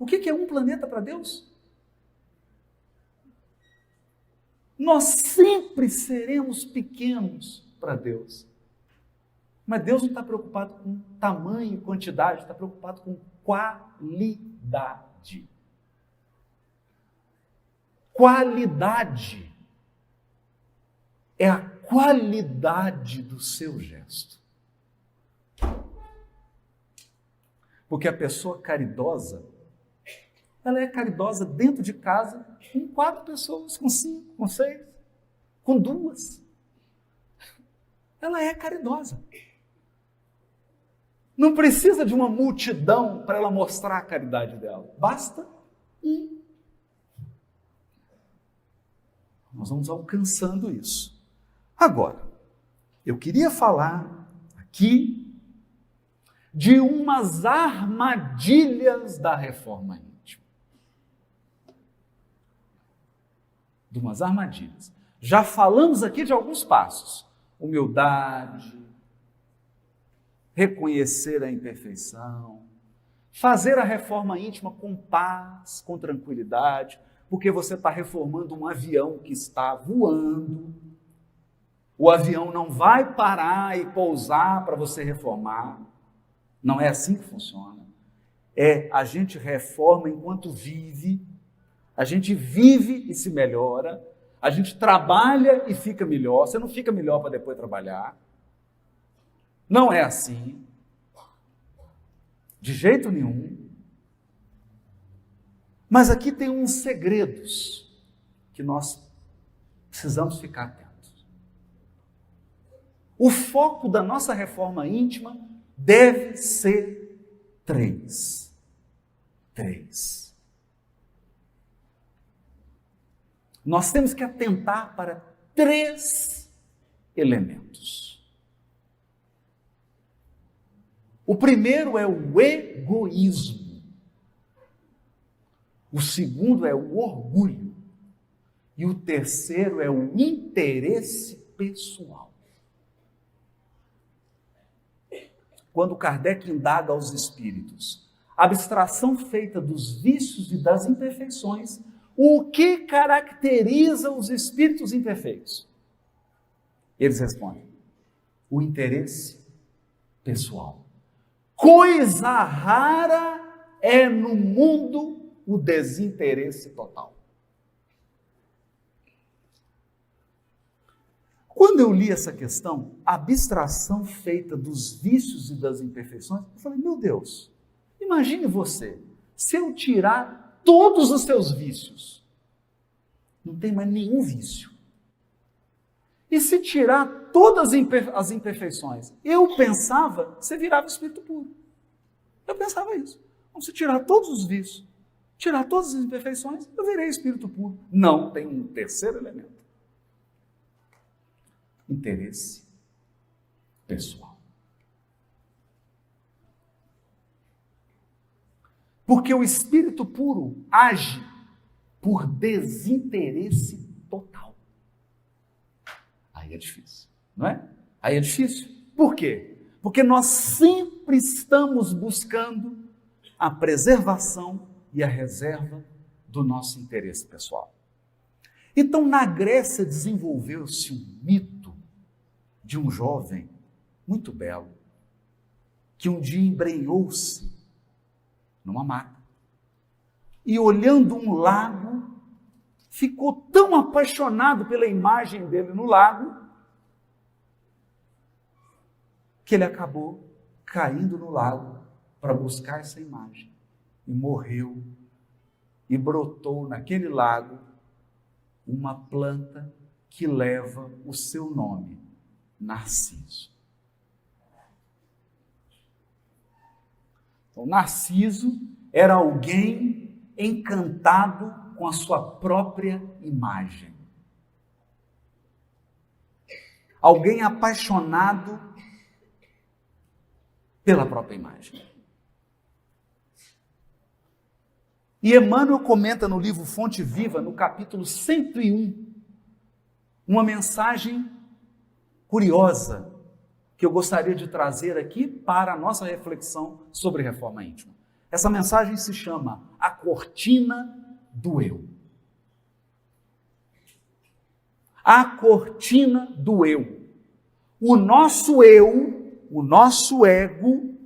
O que é um planeta para Deus? Nós sempre seremos pequenos para Deus. Mas Deus não está preocupado com tamanho e quantidade, está preocupado com qualidade. Qualidade é a qualidade do seu gesto. Porque a pessoa caridosa, ela é caridosa dentro de casa com 4 pessoas, com 5, com 6, com 2. Ela é caridosa. Não precisa de uma multidão para ela mostrar a caridade dela. Basta um. Nós vamos alcançando isso. Agora, eu queria falar aqui de umas armadilhas da reforma íntima. De umas armadilhas. Já falamos aqui de alguns passos. Humildade, reconhecer a imperfeição, fazer a reforma íntima com paz, com tranquilidade, porque você está reformando um avião que está voando. O avião não vai parar e pousar para você reformar. Não é assim que funciona. A gente reforma enquanto vive, a gente vive e se melhora, A gente trabalha e fica melhor. Você não fica melhor para depois trabalhar. Não é assim. De jeito nenhum. Mas aqui tem uns segredos que nós precisamos ficar atentos. O foco da nossa reforma íntima deve ser 3. 3. Nós temos que atentar para 3 elementos. O primeiro é o egoísmo. O segundo é o orgulho. E o terceiro é o interesse pessoal. Quando Kardec indaga aos espíritos, a abstração feita dos vícios e das imperfeições, o que caracteriza os espíritos imperfeitos? Eles respondem: o interesse pessoal. Coisa rara é no mundo o desinteresse total. Quando eu li essa questão, a abstração feita dos vícios e das imperfeições, eu falei, meu Deus, imagine você, se eu tirar todos os seus vícios, não tem mais nenhum vício. E se tirar todas as imperfeições, eu pensava, você virava espírito puro. Eu pensava isso. Vamos tirar todos os vícios, tirar todas as imperfeições, eu virei espírito puro. Não, tem um terceiro elemento. Interesse pessoal. Porque o espírito puro age por desinteresse total. Aí é difícil, não é? Aí é difícil. Por quê? Porque nós sempre estamos buscando a preservação e a reserva do nosso interesse pessoal. Então, na Grécia desenvolveu-se um mito de um jovem muito belo, que um dia embrenhou-se numa maca e, olhando um lago, ficou tão apaixonado pela imagem dele no lago, que ele acabou caindo no lago para buscar essa imagem e morreu, e brotou naquele lago uma planta que leva o seu nome, Narciso. Então, Narciso era alguém encantado com a sua própria imagem. Alguém apaixonado pela própria imagem. E Emmanuel comenta no livro Fonte Viva, no capítulo 101, uma mensagem curiosa que eu gostaria de trazer aqui para a nossa reflexão sobre reforma íntima. Essa mensagem se chama A Cortina do Eu. A cortina do eu. O nosso eu, o nosso ego,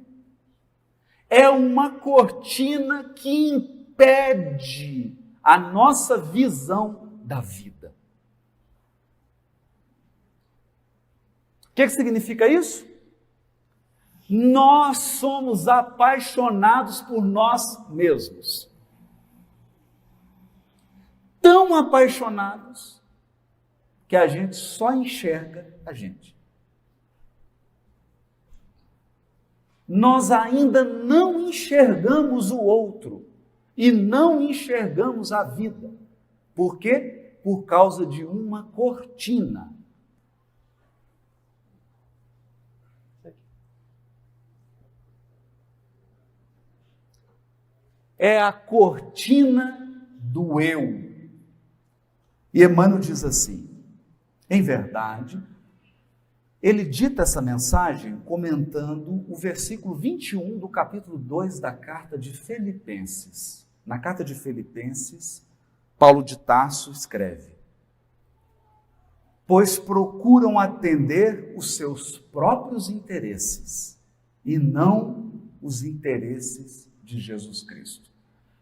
é uma cortina que impede a nossa visão da vida. O que significa isso? Nós somos apaixonados por nós mesmos. Tão apaixonados que a gente só enxerga a gente. Nós ainda não enxergamos o outro e não enxergamos a vida. Por quê? Por causa de uma cortina. É a cortina do eu. E Emmanuel diz assim, em verdade, ele dita essa mensagem comentando o versículo 21 do capítulo 2 da carta de Filipenses. Na carta de Filipenses, Paulo de Tarso escreve: pois procuram atender os seus próprios interesses e não os interesses de Jesus Cristo.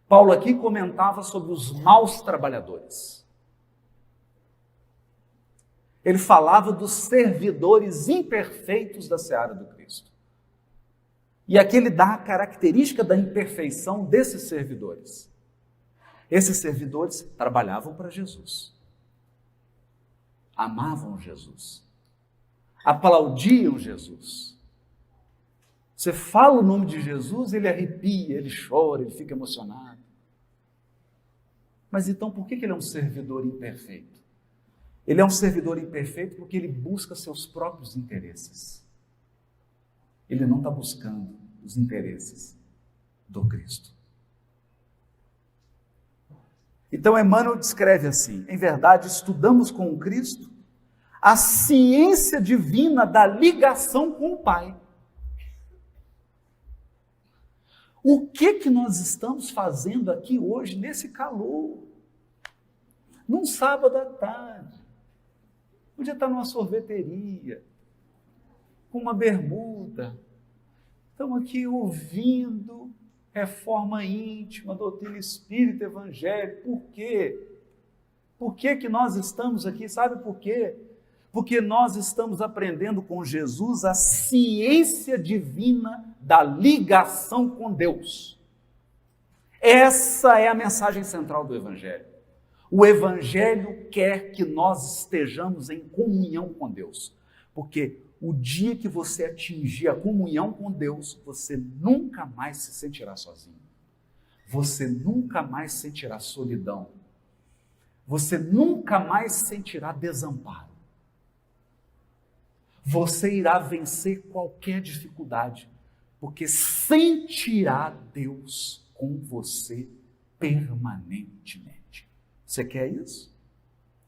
Paulo aqui comentava sobre os maus trabalhadores. Ele falava dos servidores imperfeitos da seara do Cristo. E aqui ele dá a característica da imperfeição desses servidores. Esses servidores trabalhavam para Jesus, amavam Jesus, aplaudiam Jesus. Você fala o nome de Jesus, ele arrepia, ele chora, ele fica emocionado. Mas então por que ele é um servidor imperfeito? Ele é um servidor imperfeito porque ele busca seus próprios interesses. Ele não está buscando os interesses do Cristo. Então Emmanuel descreve assim: em verdade, estudamos com o Cristo a ciência divina da ligação com o Pai. O que nós estamos fazendo aqui hoje, nesse calor? Num sábado à tarde. Podia estar numa sorveteria, com uma bermuda. Estamos aqui ouvindo reforma íntima, doutrina espírita, evangelho. Por quê? Por que nós estamos aqui? Sabe por quê? Porque nós estamos aprendendo com Jesus a ciência divina da ligação com Deus. Essa é a mensagem central do Evangelho. O Evangelho quer que nós estejamos em comunhão com Deus, porque o dia que você atingir a comunhão com Deus, você nunca mais se sentirá sozinho. Você nunca mais sentirá solidão. Você nunca mais sentirá desamparo. Você irá vencer qualquer dificuldade, porque sentirá Deus com você permanentemente. Você quer isso?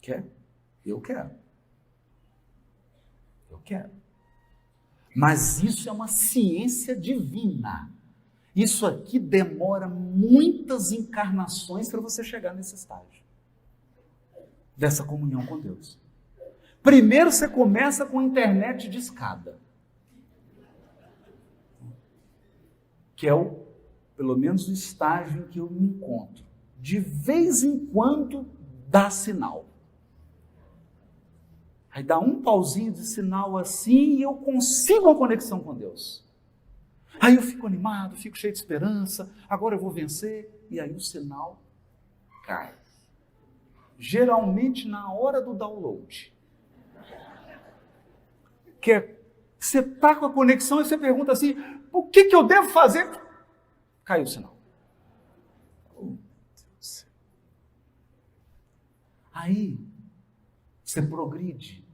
Quer? Eu quero. Eu quero. Mas isso é uma ciência divina. Isso aqui demora muitas encarnações para você chegar nesse estágio dessa comunhão com Deus. Primeiro você começa com internet de escada, que é pelo menos o estágio em que eu me encontro. De vez em quando dá sinal. Aí dá um pauzinho de sinal assim e eu consigo uma conexão com Deus. Aí eu fico animado, fico cheio de esperança, agora eu vou vencer. E aí o sinal cai. Geralmente na hora do download. Que você está com a conexão e você pergunta assim, o que eu devo fazer? Caiu o sinal. Aí você progride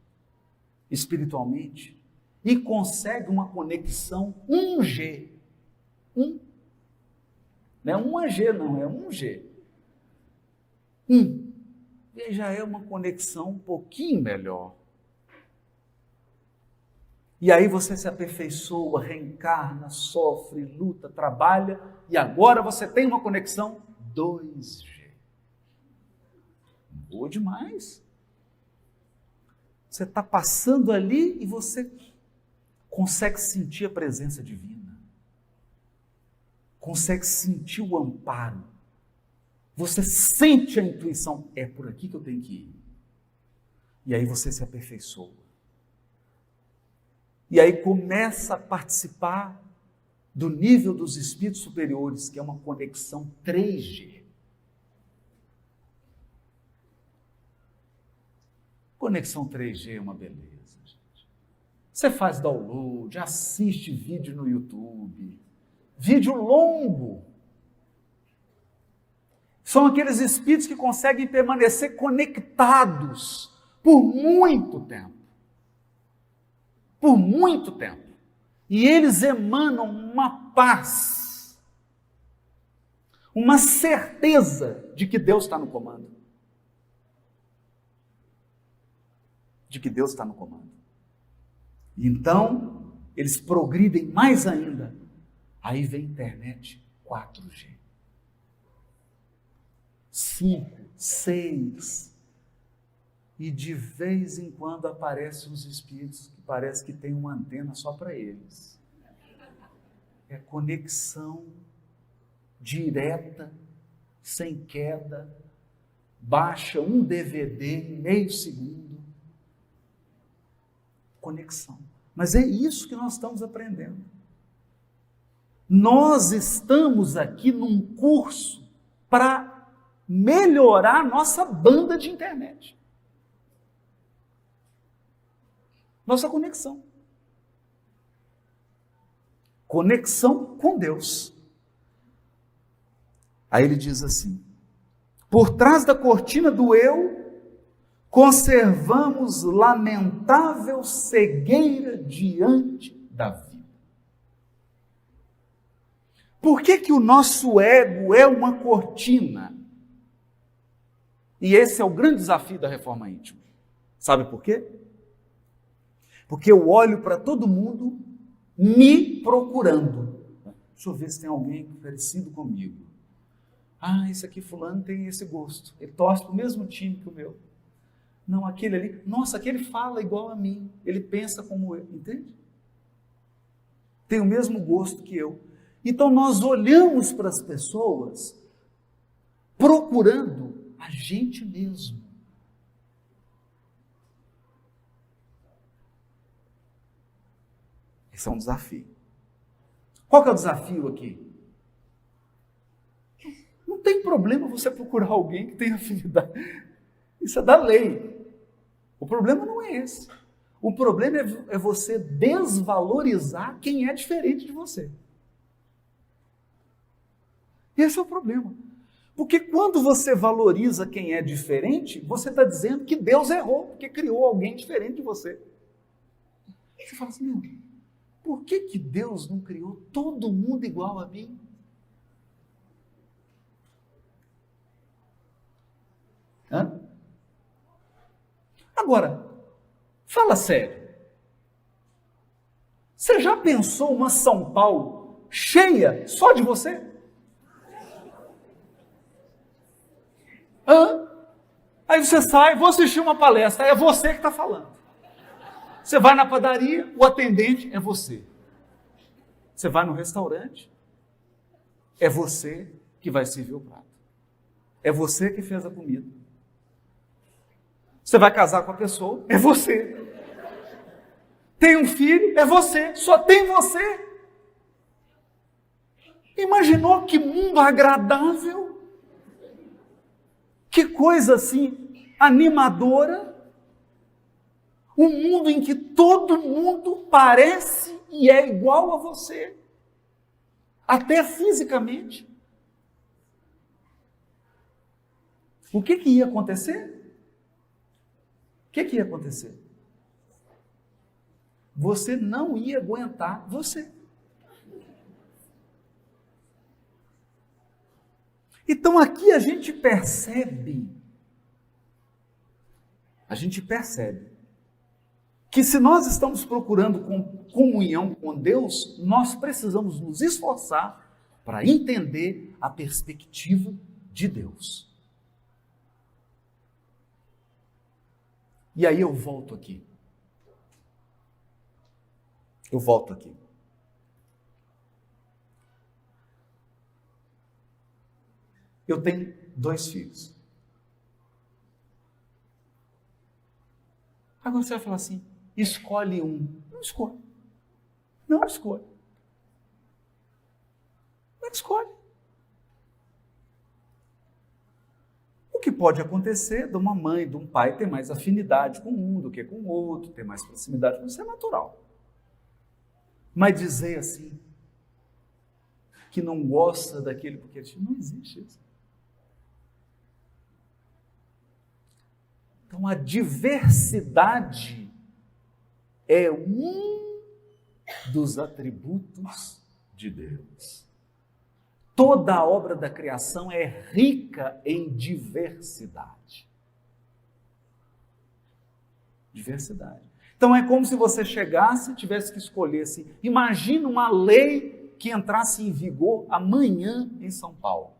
espiritualmente e consegue uma conexão 1G. Não é 1G, não, é 1G. E já é uma conexão um pouquinho melhor. E aí você se aperfeiçoa, reencarna, sofre, luta, trabalha, e agora você tem uma conexão 2G. Boa demais. Você está passando ali e você consegue sentir a presença divina. Consegue sentir o amparo. Você sente a intuição, é por aqui que eu tenho que ir. E aí você se aperfeiçoa. E aí começa a participar do nível dos espíritos superiores, que é uma conexão 3G. Conexão 3G é uma beleza, gente. Você faz download, assiste vídeo no YouTube, vídeo longo. São aqueles espíritos que conseguem permanecer conectados por muito tempo. Por muito tempo. E eles emanam uma paz, uma certeza de que Deus está no comando. De que Deus está no comando. Então, eles progridem mais ainda. Aí vem a internet 4G. 5, 6. E de vez em quando aparecem uns espíritos que parece que tem uma antena só para eles. É conexão direta, sem queda, baixa um DVD em meio segundo. Conexão. Mas é isso que nós estamos aprendendo. Nós estamos aqui num curso para melhorar nossa banda de internet. Nossa conexão. Conexão com Deus. Aí ele diz assim: por trás da cortina do eu, conservamos lamentável cegueira diante da vida. Por que o nosso ego é uma cortina? E esse é o grande desafio da reforma íntima. Sabe por quê? Porque eu olho para todo mundo me procurando. Deixa eu ver se tem alguém parecido comigo. Ah, esse aqui fulano tem esse gosto. Ele torce para o mesmo time que o meu. Não, aquele ali, nossa, aquele fala igual a mim. Ele pensa como eu, entende? Tem o mesmo gosto que eu. Então nós olhamos para as pessoas procurando a gente mesmo. Esse é um desafio. Qual que é o desafio aqui? Não tem problema você procurar alguém que tenha afinidade. Isso é da lei. O problema não é esse. O problema é você desvalorizar quem é diferente de você. Esse é o problema. Porque quando você valoriza quem é diferente, você está dizendo que Deus errou, porque criou alguém diferente de você. Você fala assim, meu, por que Deus não criou todo mundo igual a mim? Hã? Agora, fala sério. Você já pensou uma São Paulo cheia só de você? Hã? Aí você sai, vou assistir uma palestra, é você que está falando. Você vai na padaria, o atendente é você. Você vai no restaurante, é você que vai servir o prato. É você que fez a comida. Você vai casar com a pessoa, é você. Tem um filho, é você. Só tem você. Imaginou que mundo agradável? Que coisa assim animadora. Um mundo em que todo mundo parece e é igual a você. Até fisicamente. O que ia acontecer? O que ia acontecer? Você não ia aguentar você. Então aqui a gente percebe que se nós estamos procurando comunhão com Deus, nós precisamos nos esforçar para entender a perspectiva de Deus. E aí eu volto aqui. Eu tenho 2 filhos. Agora você vai falar assim, escolhe um. Não escolhe. Não escolhe. Não escolhe. O que pode acontecer de uma mãe, de um pai ter mais afinidade com um do que com o outro, ter mais proximidade com isso é natural. Mas dizer assim, que não gosta daquele porque não existe isso. Então a diversidade é um dos atributos de Deus. Toda a obra da criação é rica em diversidade. Diversidade. Então é como se você chegasse e tivesse que escolher assim, imagina uma lei que entrasse em vigor amanhã em São Paulo.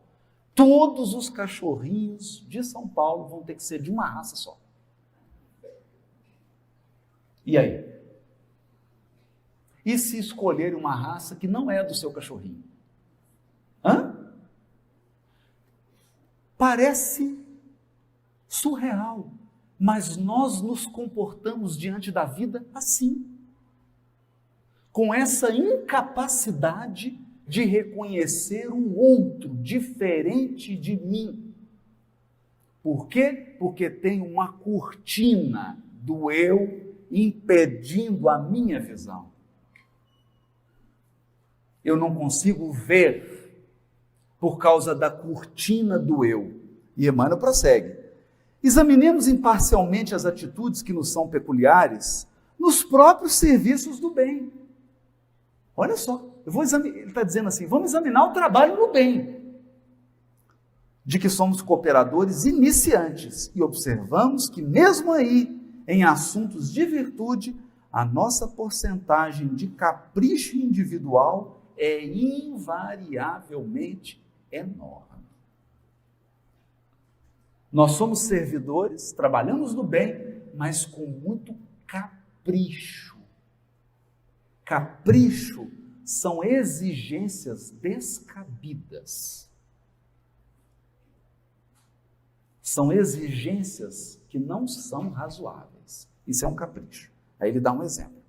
Todos os cachorrinhos de São Paulo vão ter que ser de uma raça só. E aí? E se escolher uma raça que não é do seu cachorrinho? Hã? Parece surreal, mas nós nos comportamos diante da vida assim, com essa incapacidade de reconhecer um outro diferente de mim. Por quê? Porque tem uma cortina do eu impedindo a minha visão. Eu não consigo ver por causa da cortina do eu. E Emmanuel prossegue. Examinemos imparcialmente as atitudes que nos são peculiares nos próprios serviços do bem. Olha só, ele está dizendo assim, vamos examinar o trabalho no bem, de que somos cooperadores iniciantes, e observamos que mesmo aí, em assuntos de virtude, a nossa porcentagem de capricho individual é invariavelmente enorme. Nós somos servidores, trabalhamos no bem, mas com muito capricho. Capricho são exigências descabidas. São exigências que não são razoáveis. Isso é um capricho. Aí ele dá um exemplo.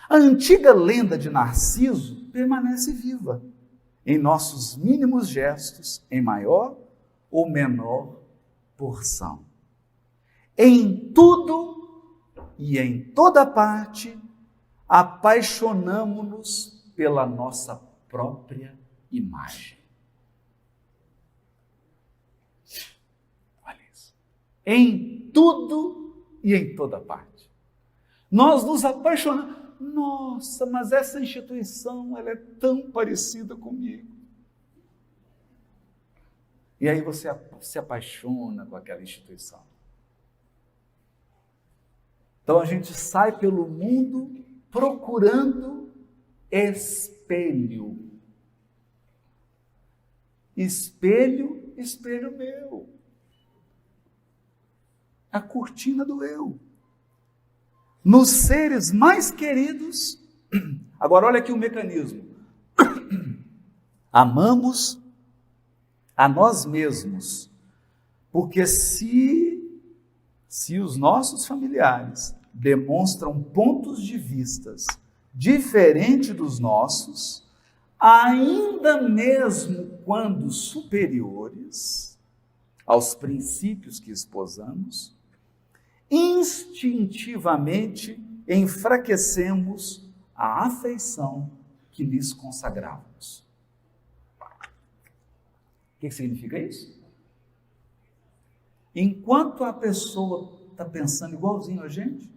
A antiga lenda de Narciso permanece viva em nossos mínimos gestos, em maior ou menor porção. Em tudo e em toda parte, apaixonamo-nos pela nossa própria imagem. Olha isso. Em tudo e em toda parte. Nós nos apaixonamos. Nossa, mas essa instituição, ela é tão parecida comigo. E aí você se apaixona com aquela instituição. Então a gente sai pelo mundo procurando espelho. Espelho, espelho meu. A cortina do eu. Nos seres mais queridos, agora olha aqui o mecanismo. Amamos a nós mesmos, porque se os nossos familiares demonstram pontos de vistas diferentes dos nossos, ainda mesmo quando superiores aos princípios que esposamos, instintivamente enfraquecemos a afeição que lhes consagrávamos. O que significa isso? Enquanto a pessoa está pensando igualzinho a gente,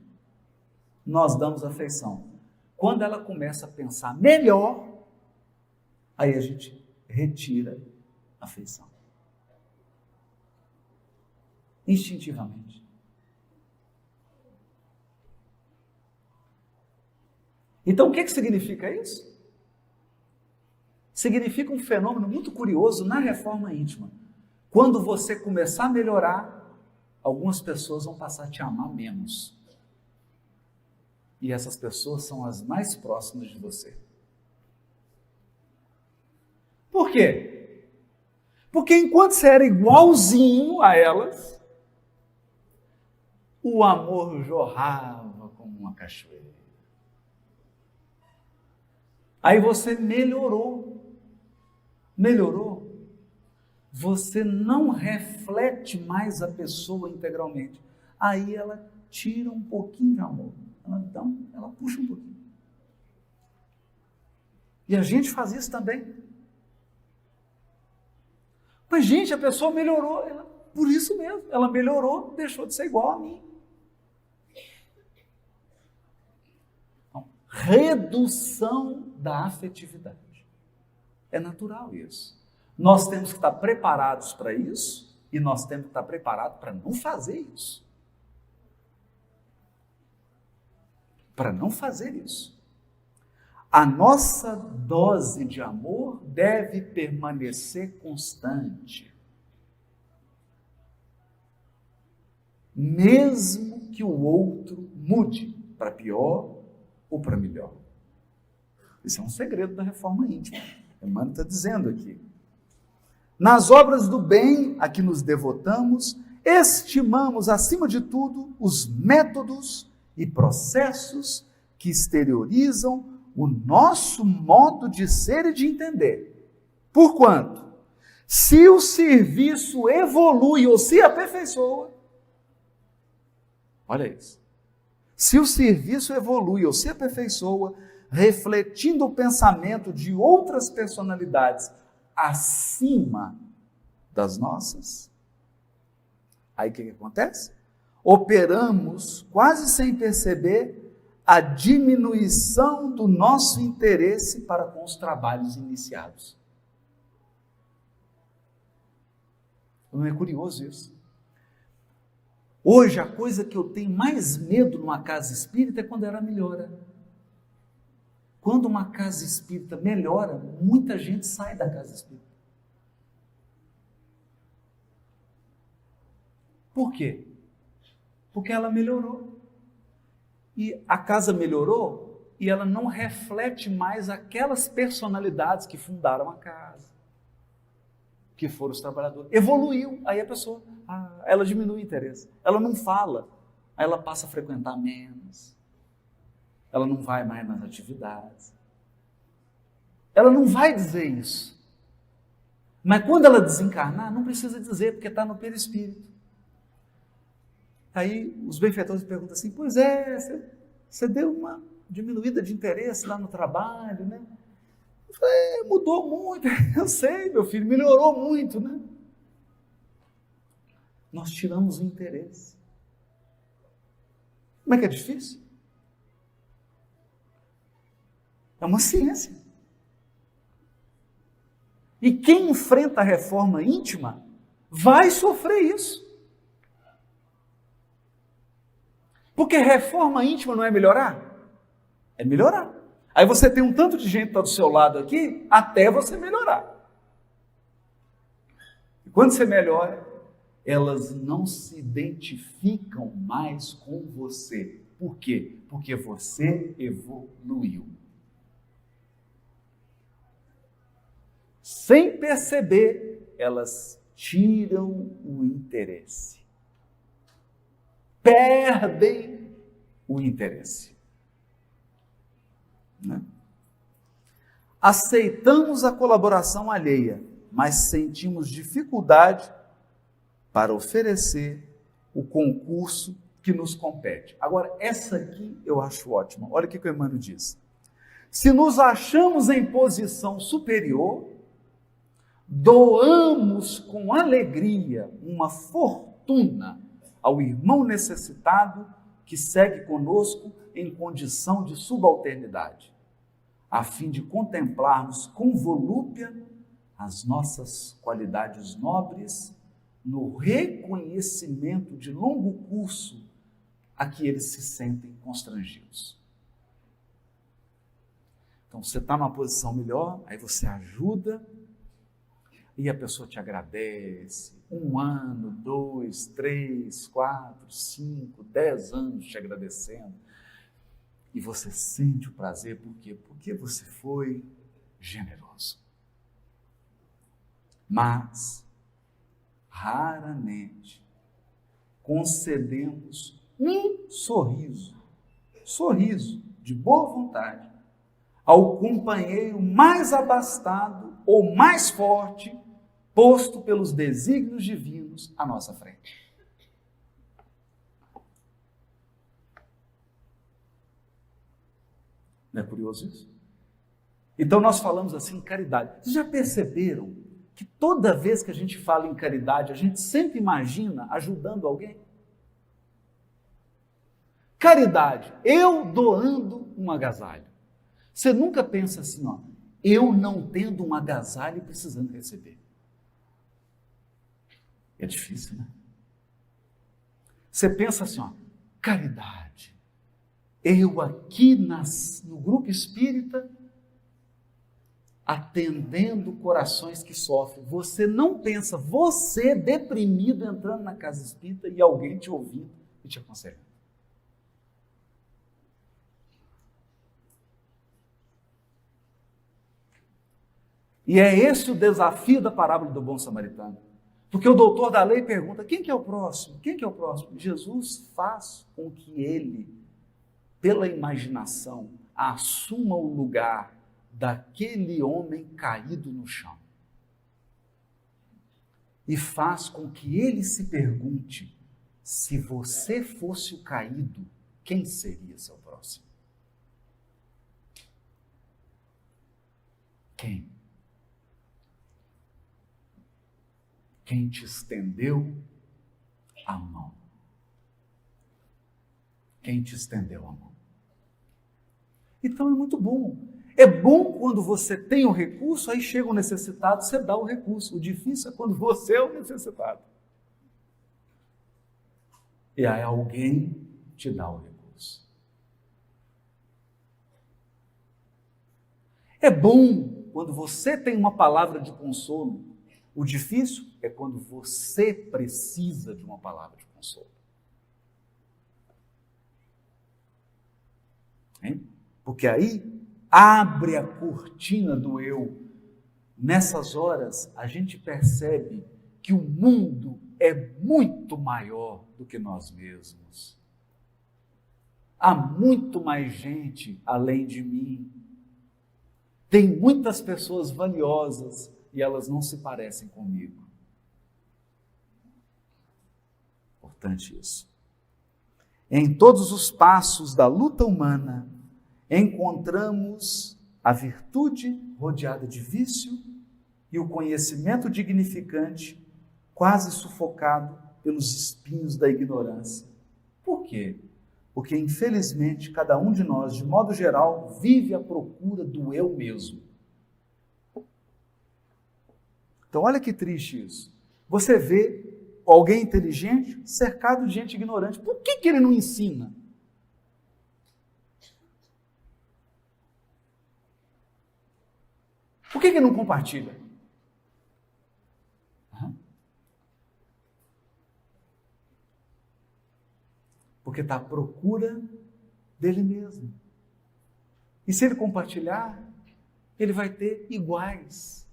nós damos afeição. Quando ela começa a pensar melhor, aí a gente retira a afeição. Instintivamente. Então, o que significa isso? Significa um fenômeno muito curioso na reforma íntima. Quando você começar a melhorar, algumas pessoas vão passar a te amar menos. E essas pessoas são as mais próximas de você. Por quê? Porque enquanto você era igualzinho a elas, o amor jorrava como uma cachoeira. Aí você melhorou. Você não reflete mais a pessoa integralmente. Aí ela tira um pouquinho de amor. Ela puxa um pouquinho. E a gente faz isso também. Mas, gente, a pessoa melhorou. Por isso mesmo. Ela melhorou, deixou de ser igual a mim. Então, redução da afetividade. É natural isso. Nós temos que estar preparados para isso e nós temos que estar preparados para não fazer isso. Para não fazer isso. A nossa dose de amor deve permanecer constante. Mesmo que o outro mude para pior ou para melhor. Esse é um segredo da reforma íntima. Emmanuel está dizendo aqui. Nas obras do bem a que nos devotamos, estimamos, acima de tudo, os métodos e processos que exteriorizam o nosso modo de ser e de entender. Porquanto, se o serviço evolui ou se aperfeiçoa, olha isso, se o serviço evolui ou se aperfeiçoa, refletindo o pensamento de outras personalidades acima das nossas, aí o que acontece? Operamos, quase sem perceber, a diminuição do nosso interesse para com os trabalhos iniciados. Não é curioso isso? Hoje, a coisa que eu tenho mais medo numa casa espírita é quando ela melhora. Quando uma casa espírita melhora, muita gente sai da casa espírita. Por quê? Porque ela melhorou. E a casa melhorou e ela não reflete mais aquelas personalidades que fundaram a casa, que foram os trabalhadores. Evoluiu, aí a pessoa, ela diminui o interesse. Ela não fala, aí ela passa a frequentar menos. Ela não vai mais nas atividades. Ela não vai dizer isso. Mas quando ela desencarnar, não precisa dizer, porque está no perispírito. Aí os benfeitores perguntam assim, pois é, você deu uma diminuída de interesse lá no trabalho, né? Eu falei, mudou muito, eu sei, meu filho, melhorou muito, né? Nós tiramos o interesse. Como é que é difícil? É uma ciência. E quem enfrenta a reforma íntima vai sofrer isso. Porque reforma íntima não é melhorar? É melhorar. Aí você tem um tanto de gente que está do seu lado aqui, até você melhorar. E quando você melhora, elas não se identificam mais com você. Por quê? Porque você evoluiu. Sem perceber, elas tiram o interesse. Perdem o interesse. Né? Aceitamos a colaboração alheia, mas sentimos dificuldade para oferecer o concurso que nos compete. Agora, essa aqui eu acho ótima. Olha o que o Emmanuel diz. Se nos achamos em posição superior, doamos com alegria uma fortuna ao irmão necessitado que segue conosco em condição de subalternidade, a fim de contemplarmos com volúpia as nossas qualidades nobres no reconhecimento de longo curso a que eles se sentem constrangidos. Então, você está numa posição melhor, aí você ajuda e a pessoa te agradece. 1 ano, 2, 3, 4, 5, 10 anos te agradecendo. E você sente o prazer, por quê? Porque você foi generoso. Mas, raramente, concedemos um sorriso de boa vontade, ao companheiro mais abastado ou mais forte, posto pelos desígnios divinos à nossa frente. Não é curioso isso? Então nós falamos assim, caridade. Vocês já perceberam que toda vez que a gente fala em caridade, a gente sempre imagina ajudando alguém? Caridade, eu doando um agasalho. Você nunca pensa assim, ó, eu não tendo um agasalho e precisando receber. É difícil, né? Você pensa assim, ó, caridade. Eu aqui no grupo espírita, atendendo corações que sofrem. Você não pensa, você deprimido entrando na casa espírita e alguém te ouvindo e te aconselhando. E é esse o desafio da parábola do bom samaritano. Porque o doutor da lei pergunta, quem que é o próximo? Quem que é o próximo? Jesus faz com que ele, pela imaginação, assuma o lugar daquele homem caído no chão. E faz com que ele se pergunte, se você fosse o caído, quem seria seu próximo? Quem? Quem te estendeu a mão? Quem te estendeu a mão? Então é muito bom. É bom quando você tem o recurso, aí chega o necessitado, você dá o recurso. O difícil é quando você é o necessitado. E aí alguém te dá o recurso. É bom quando você tem uma palavra de consolo. O difícil é quando você precisa de uma palavra de consolo. Hein? Porque aí abre a cortina do eu. Nessas horas, a gente percebe que o mundo é muito maior do que nós mesmos. Há muito mais gente além de mim. Tem muitas pessoas valiosas e elas não se parecem comigo. Importante isso. Em todos os passos da luta humana, encontramos a virtude rodeada de vício e o conhecimento dignificante quase sufocado pelos espinhos da ignorância. Por quê? Porque, infelizmente, cada um de nós, de modo geral, vive à procura do eu mesmo. Então, olha que triste isso. Você vê alguém inteligente cercado de gente ignorante. Por que ele não ensina? Por que ele não compartilha? Porque está à procura dele mesmo. E se ele compartilhar, ele vai ter iguais.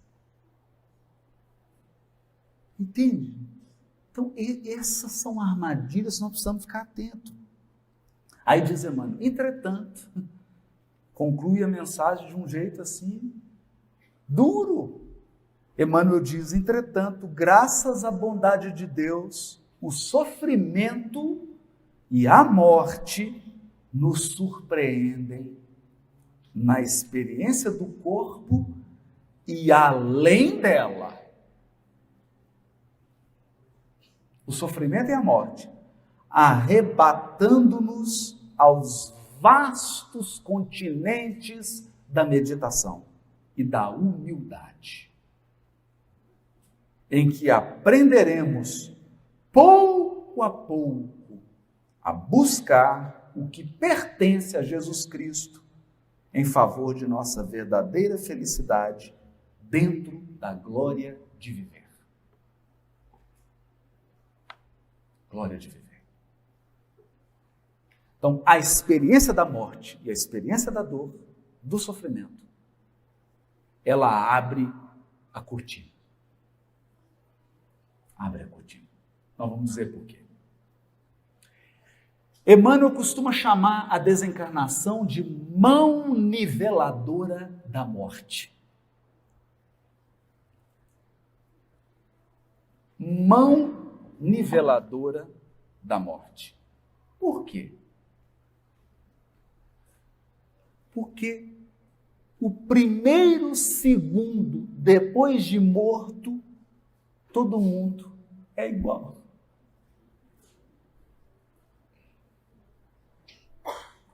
Entende? Então, essas são armadilhas que nós precisamos ficar atentos. Aí diz Emmanuel, entretanto, conclui a mensagem de um jeito assim, duro. Emmanuel diz, entretanto, graças à bondade de Deus, o sofrimento e a morte nos surpreendem na experiência do corpo e além dela. O sofrimento e a morte, arrebatando-nos aos vastos continentes da meditação e da humildade, em que aprenderemos pouco a pouco a buscar o que pertence a Jesus Cristo em favor de nossa verdadeira felicidade dentro da glória de viver. Glória de viver. Então, a experiência da morte e a experiência da dor, do sofrimento, ela abre a cortina. Abre a cortina. Nós vamos dizer por quê. Emmanuel costuma chamar a desencarnação de mão niveladora da morte. Mão niveladora da morte. Por quê? Porque o primeiro segundo depois de morto, todo mundo é igual.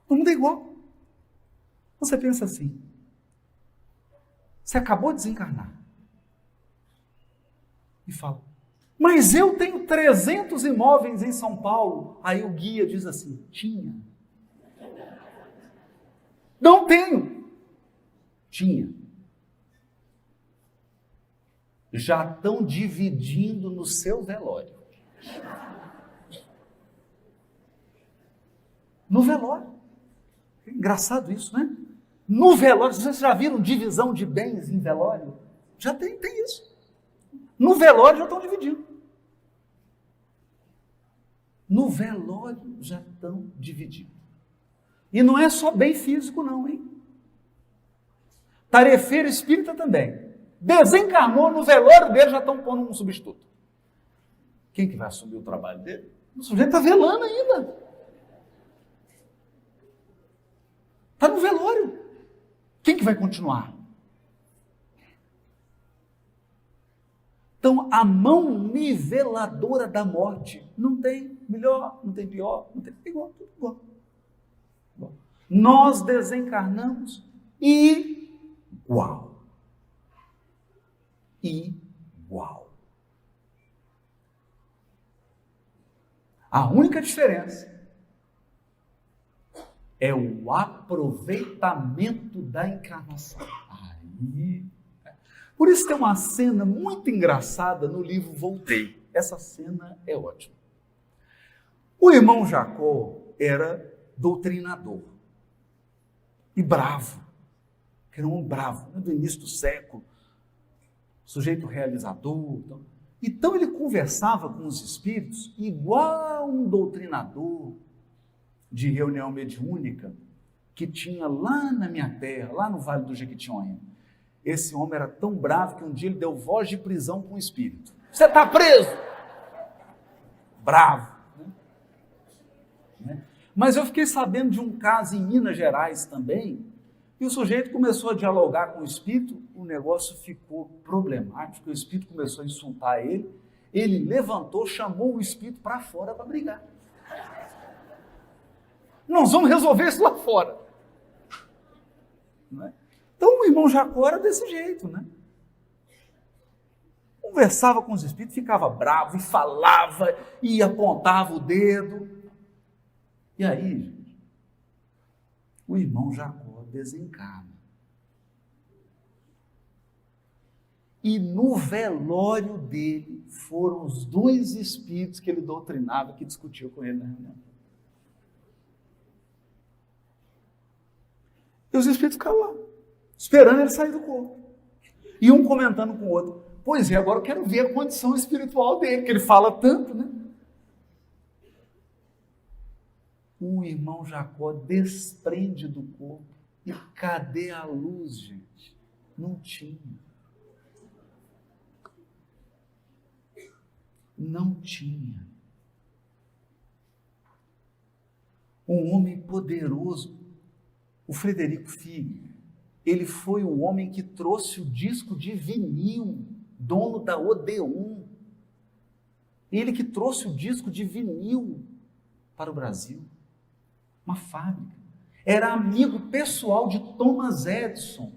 Todo mundo é igual. Você pensa assim, você acabou de desencarnar e fala, mas eu tenho 300 imóveis em São Paulo. Aí o guia diz assim, tinha. Não tenho. Tinha. Já estão dividindo no seu velório. No velório. Engraçado isso, né? No velório, vocês já viram divisão de bens em velório? Já tem isso. No velório já estão dividindo. no velório já estão divididos. E não é só bem físico não, hein? Tarefeiro espírita também. Desencarnou, no velório dele já estão pondo um substituto. Quem que vai assumir o trabalho dele? O sujeito está velando ainda. Está no velório. Quem que vai continuar? Então, a mão niveladora da morte não tem melhor, não tem pior, não tem igual, tudo igual. Nós desencarnamos igual. Igual. A única diferença é o aproveitamento da encarnação. Por isso tem uma cena muito engraçada no livro Voltei. Essa cena é ótima. O irmão Jacó era doutrinador e bravo. Era um bravo, do início do século, sujeito realizador. Então ele conversava com os espíritos igual um doutrinador de reunião mediúnica que tinha lá na minha terra, lá no Vale do Jequitinhonha. Esse homem era tão bravo que um dia ele deu voz de prisão para um espírito. Você está preso! Bravo. Né? Mas eu fiquei sabendo de um caso em Minas Gerais também, e o sujeito começou a dialogar com o espírito, o negócio ficou problemático, o espírito começou a insultar ele, ele levantou, chamou o espírito para fora para brigar. Nós vamos resolver isso lá fora. Não é? Então o irmão Jacó era desse jeito, né? Conversava com os espíritos, ficava bravo e falava e apontava o dedo. E aí, gente, o irmão Jacó desencarna. E no velório dele foram os dois espíritos que ele doutrinava, que discutiu com ele na reunião. E os espíritos ficaram lá, esperando ele sair do corpo. E um comentando com o outro. Pois é, agora eu quero ver a condição espiritual dele, que ele fala tanto, né? O irmão Jacó desprende do corpo. E cadê a luz, gente? Não tinha. Não tinha. Um homem poderoso, o Frederico Figueiredo, ele foi o homem que trouxe o disco de vinil, dono da Odeon. Ele que trouxe o disco de vinil para o Brasil. Uma fábrica. Era amigo pessoal de Thomas Edison,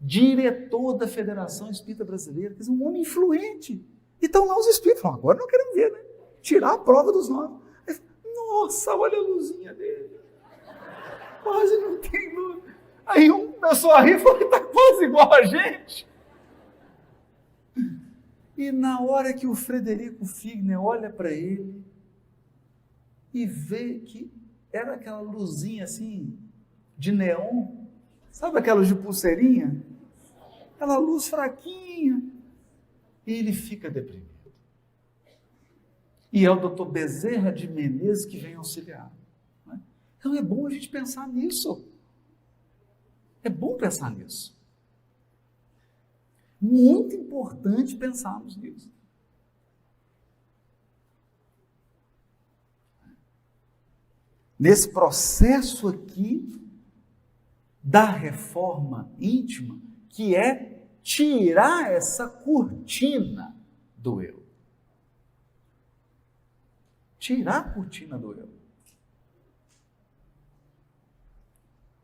diretor da Federação Espírita Brasileira, quer dizer, um homem influente. Então lá os espíritos falam, agora não queremos ver, né? Tirar a prova dos nove. Nossa, olha a luzinha dele. Quase não tem luz. Aí um começou a rir e falou, está quase igual a gente. E na hora que o Frederico Figueiredo olha para ele e vê que era aquela luzinha assim, de neon, sabe aquelas de pulseirinha? Aquela luz fraquinha. E ele fica deprimido. E é o doutor Bezerra de Menezes que vem auxiliar. Né? Então é bom a gente pensar nisso. É bom pensar nisso. Muito importante pensarmos nisso. Nesse processo aqui da reforma íntima, que é tirar essa cortina do eu. Tirar a cortina do eu.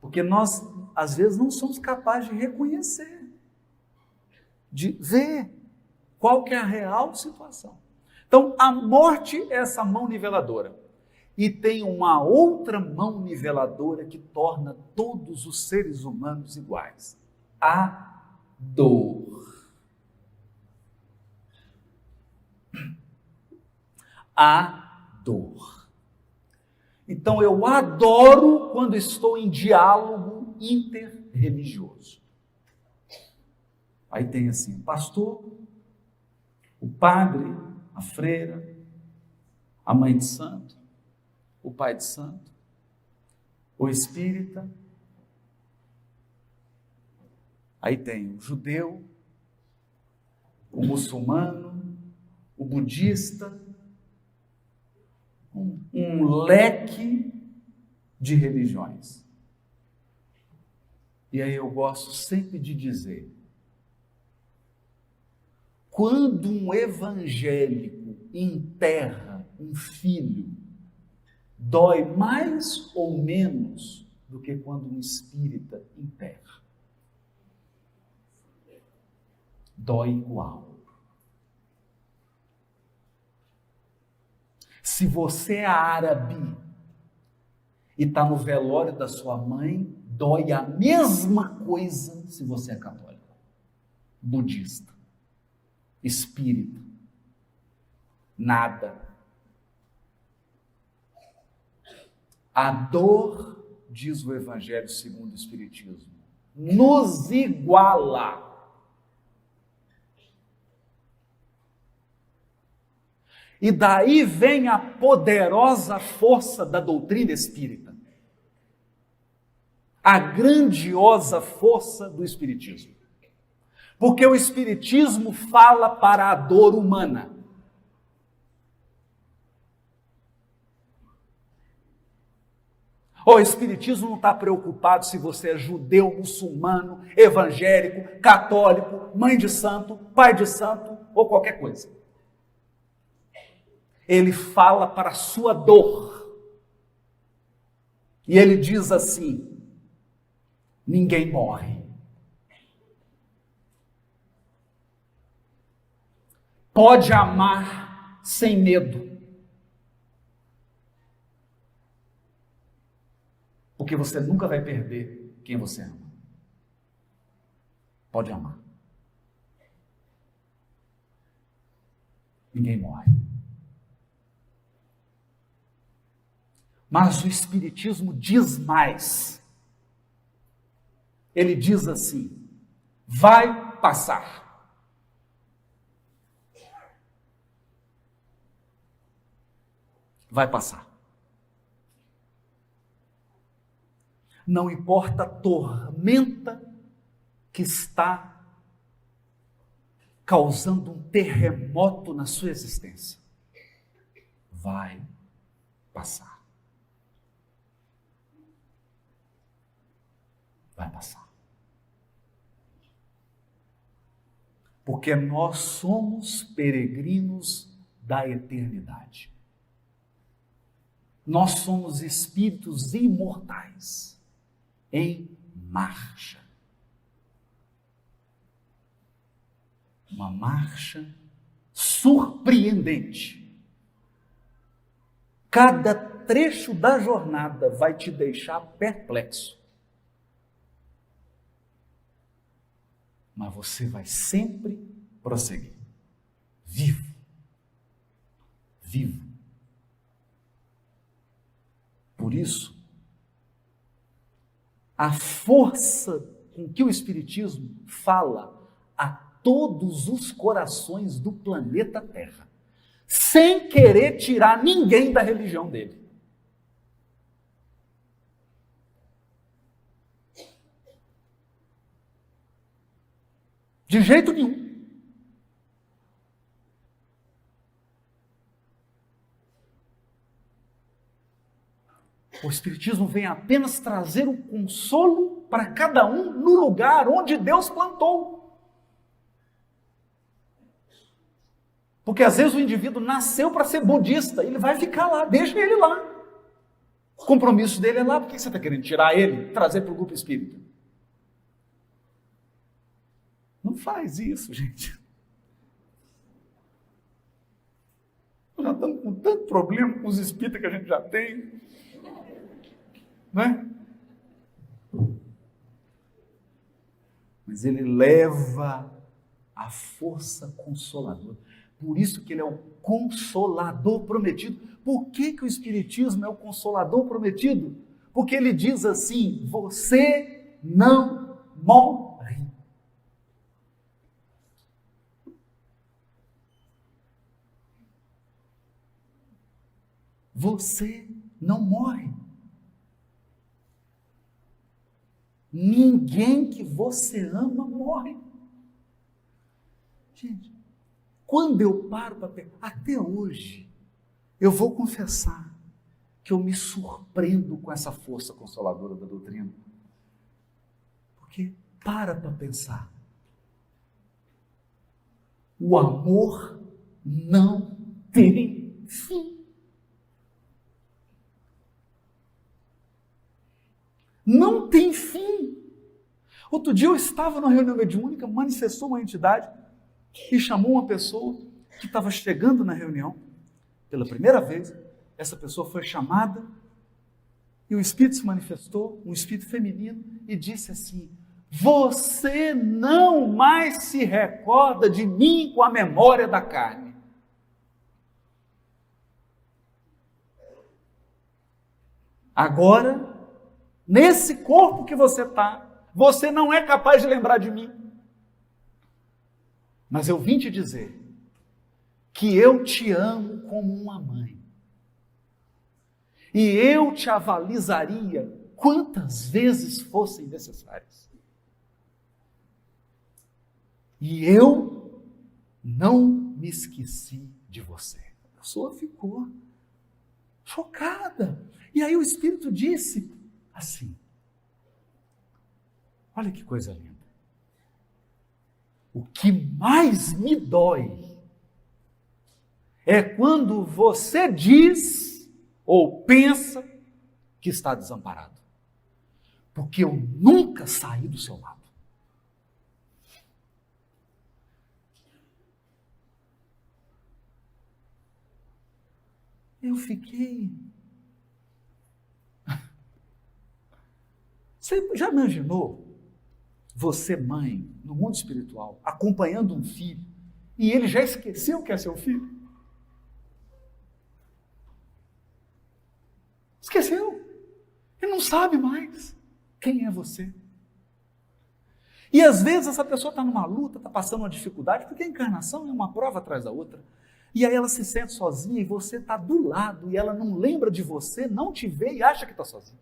Porque nós, às vezes, não somos capazes de reconhecer, de ver qual que é a real situação. Então, a morte é essa mão niveladora. E tem uma outra mão niveladora que torna todos os seres humanos iguais. A dor. A dor. Então, eu adoro quando estou em diálogo interreligioso. Aí tem assim, pastor, o padre, a freira, a mãe de santo, o pai de santo, o espírita. Aí tem o judeu, o muçulmano, o budista, um leque de religiões. E aí eu gosto sempre de dizer, quando um evangélico enterra um filho, dói mais ou menos do que quando um espírita enterra? Dói igual. Se você é árabe e está no velório da sua mãe, dói a mesma coisa se você é católico, budista, espírita. Nada. A dor, diz o Evangelho segundo o Espiritismo, nos iguala. E daí vem a poderosa força da doutrina espírita. A grandiosa força do Espiritismo. Porque o Espiritismo fala para a dor humana. O Espiritismo não está preocupado se você é judeu, muçulmano, evangélico, católico, mãe de santo, pai de santo ou qualquer coisa. Ele fala para a sua dor. E ele diz assim: ninguém morre. Pode amar sem medo. Porque você nunca vai perder quem você ama. Pode amar. Ninguém morre. Mas o Espiritismo diz mais. Ele diz assim: vai passar. Vai passar. Não importa a tormenta que está causando um terremoto na sua existência. Vai passar. Vai passar. Porque nós somos peregrinos da eternidade. Nós somos espíritos imortais em marcha. Uma marcha surpreendente. Cada trecho da jornada vai te deixar perplexo. Mas você vai sempre prosseguir. Vivo. Vivo. Por isso, a força com que o Espiritismo fala a todos os corações do planeta Terra, sem querer tirar ninguém da religião dele. De jeito nenhum. O Espiritismo vem apenas trazer um consolo para cada um no lugar onde Deus plantou. Porque às vezes o indivíduo nasceu para ser budista, ele vai ficar lá, deixa ele lá. O compromisso dele é lá, por que você está querendo tirar ele, trazer para o grupo espírita? Não faz isso, gente. Nós já estamos com tanto problema com os espíritas que a gente já tem. Não é? Mas ele leva a força consoladora. Por isso que ele é o consolador prometido. Por que que o Espiritismo é o consolador prometido? Porque ele diz assim: você não morre. você não morre. Ninguém que você ama morre. Gente, quando eu paro para pensar, até hoje, eu vou confessar que eu me surpreendo com essa força consoladora da doutrina. Porque para pensar. O amor não tem fim. Não tem fim. Outro dia eu estava numa reunião mediúnica, manifestou uma entidade e chamou uma pessoa que estava chegando na reunião pela primeira vez. Essa pessoa foi chamada e o Espírito se manifestou, um Espírito feminino, e disse assim: você não mais se recorda de mim com a memória da carne. Agora, nesse corpo que você está, você não é capaz de lembrar de mim. Mas eu vim te dizer que eu te amo como uma mãe. E eu te avalizaria quantas vezes fossem necessárias. E eu não me esqueci de você. A pessoa ficou chocada. E aí o Espírito disse assim: olha que coisa linda. O que mais me dói é quando você diz ou pensa que está desamparado. Porque eu nunca saí do seu lado. Eu fiquei... Você já imaginou você, mãe, no mundo espiritual, acompanhando um filho, e ele já esqueceu que é seu filho? Esqueceu. Ele não sabe mais quem é você. E às vezes essa pessoa está numa luta, está passando uma dificuldade, porque a encarnação é uma prova atrás da outra. E aí ela se sente sozinha e você está do lado e ela não lembra de você, não te vê e acha que está sozinha.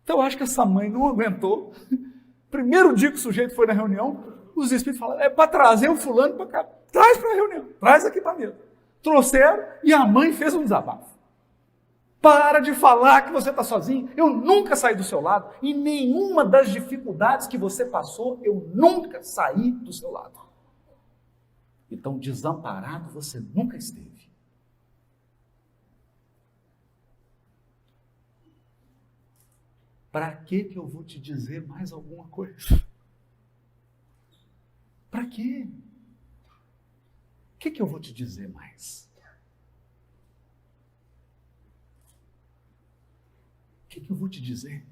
Então eu acho que essa mãe não aguentou. Primeiro dia que o sujeito foi na reunião, os espíritos falaram: é para trazer o fulano para cá. Traz para a reunião, traz aqui para mesa. Trouxeram e a mãe fez um desabafo. Para de falar que você está sozinho. Eu nunca saí do seu lado. E nenhuma das dificuldades que você passou, eu nunca saí do seu lado. Então, desamparado você nunca esteve. Para que eu vou te dizer mais alguma coisa? Para quê? O que eu vou te dizer mais? O que eu vou te dizer?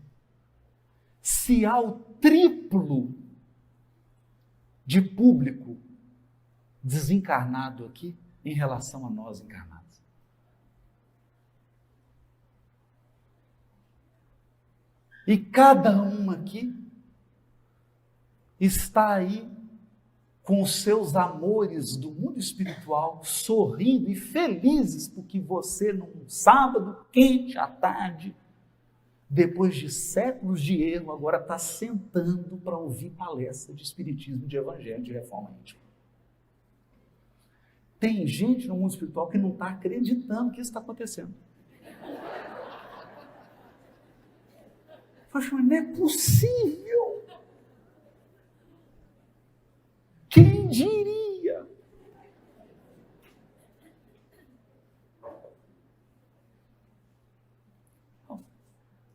Se há o triplo de público desencarnado aqui em relação a nós encarnados. E cada um aqui está aí com os seus amores do mundo espiritual, sorrindo e felizes porque você, num sábado quente à tarde, depois de séculos de erro, agora está sentando para ouvir palestra de espiritismo, de evangelho, de reforma íntima. Tem gente no mundo espiritual que não está acreditando que isso está acontecendo. Mas não é possível. Quem diria?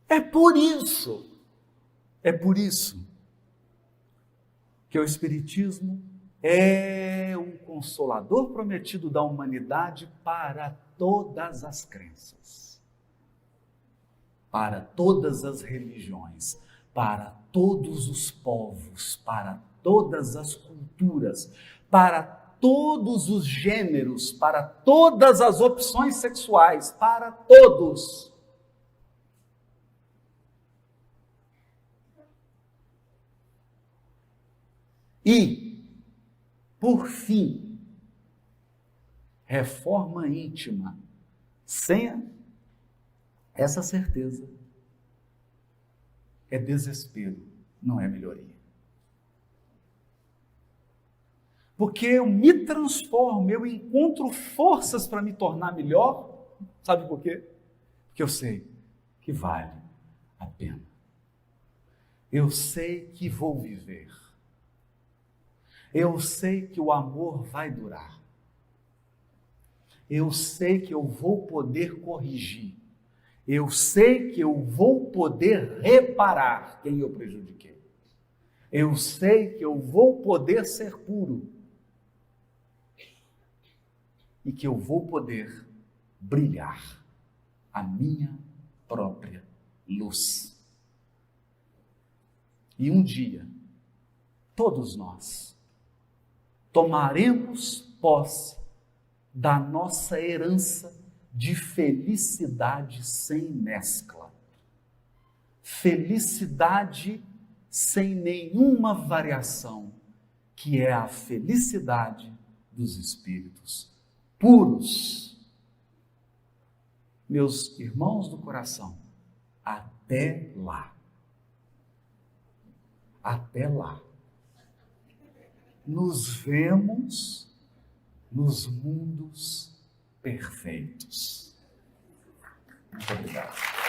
É por isso que o Espiritismo é um consolador prometido da humanidade para todas as crenças, para todas as religiões, para todos os povos, para todas as culturas, para todos os gêneros, para todas as opções sexuais, para todos. E, por fim, Reforma íntima, sem essa certeza, é desespero, não é melhoria. Porque eu me transformo, eu encontro forças para me tornar melhor, sabe por quê? Porque eu sei que vale a pena. Eu sei que vou viver. Eu sei que o amor vai durar. Eu sei que eu vou poder corrigir. Eu sei que eu vou poder reparar quem eu prejudiquei. Eu sei que eu vou poder ser puro. E que eu vou poder brilhar a minha própria luz. E um dia, todos nós tomaremos posse da nossa herança de felicidade sem mescla. Felicidade sem nenhuma variação, que é a felicidade dos espíritos puros. Meus irmãos do coração, até lá. Até lá. Nos vemos nos mundos perfeitos. Muito obrigado.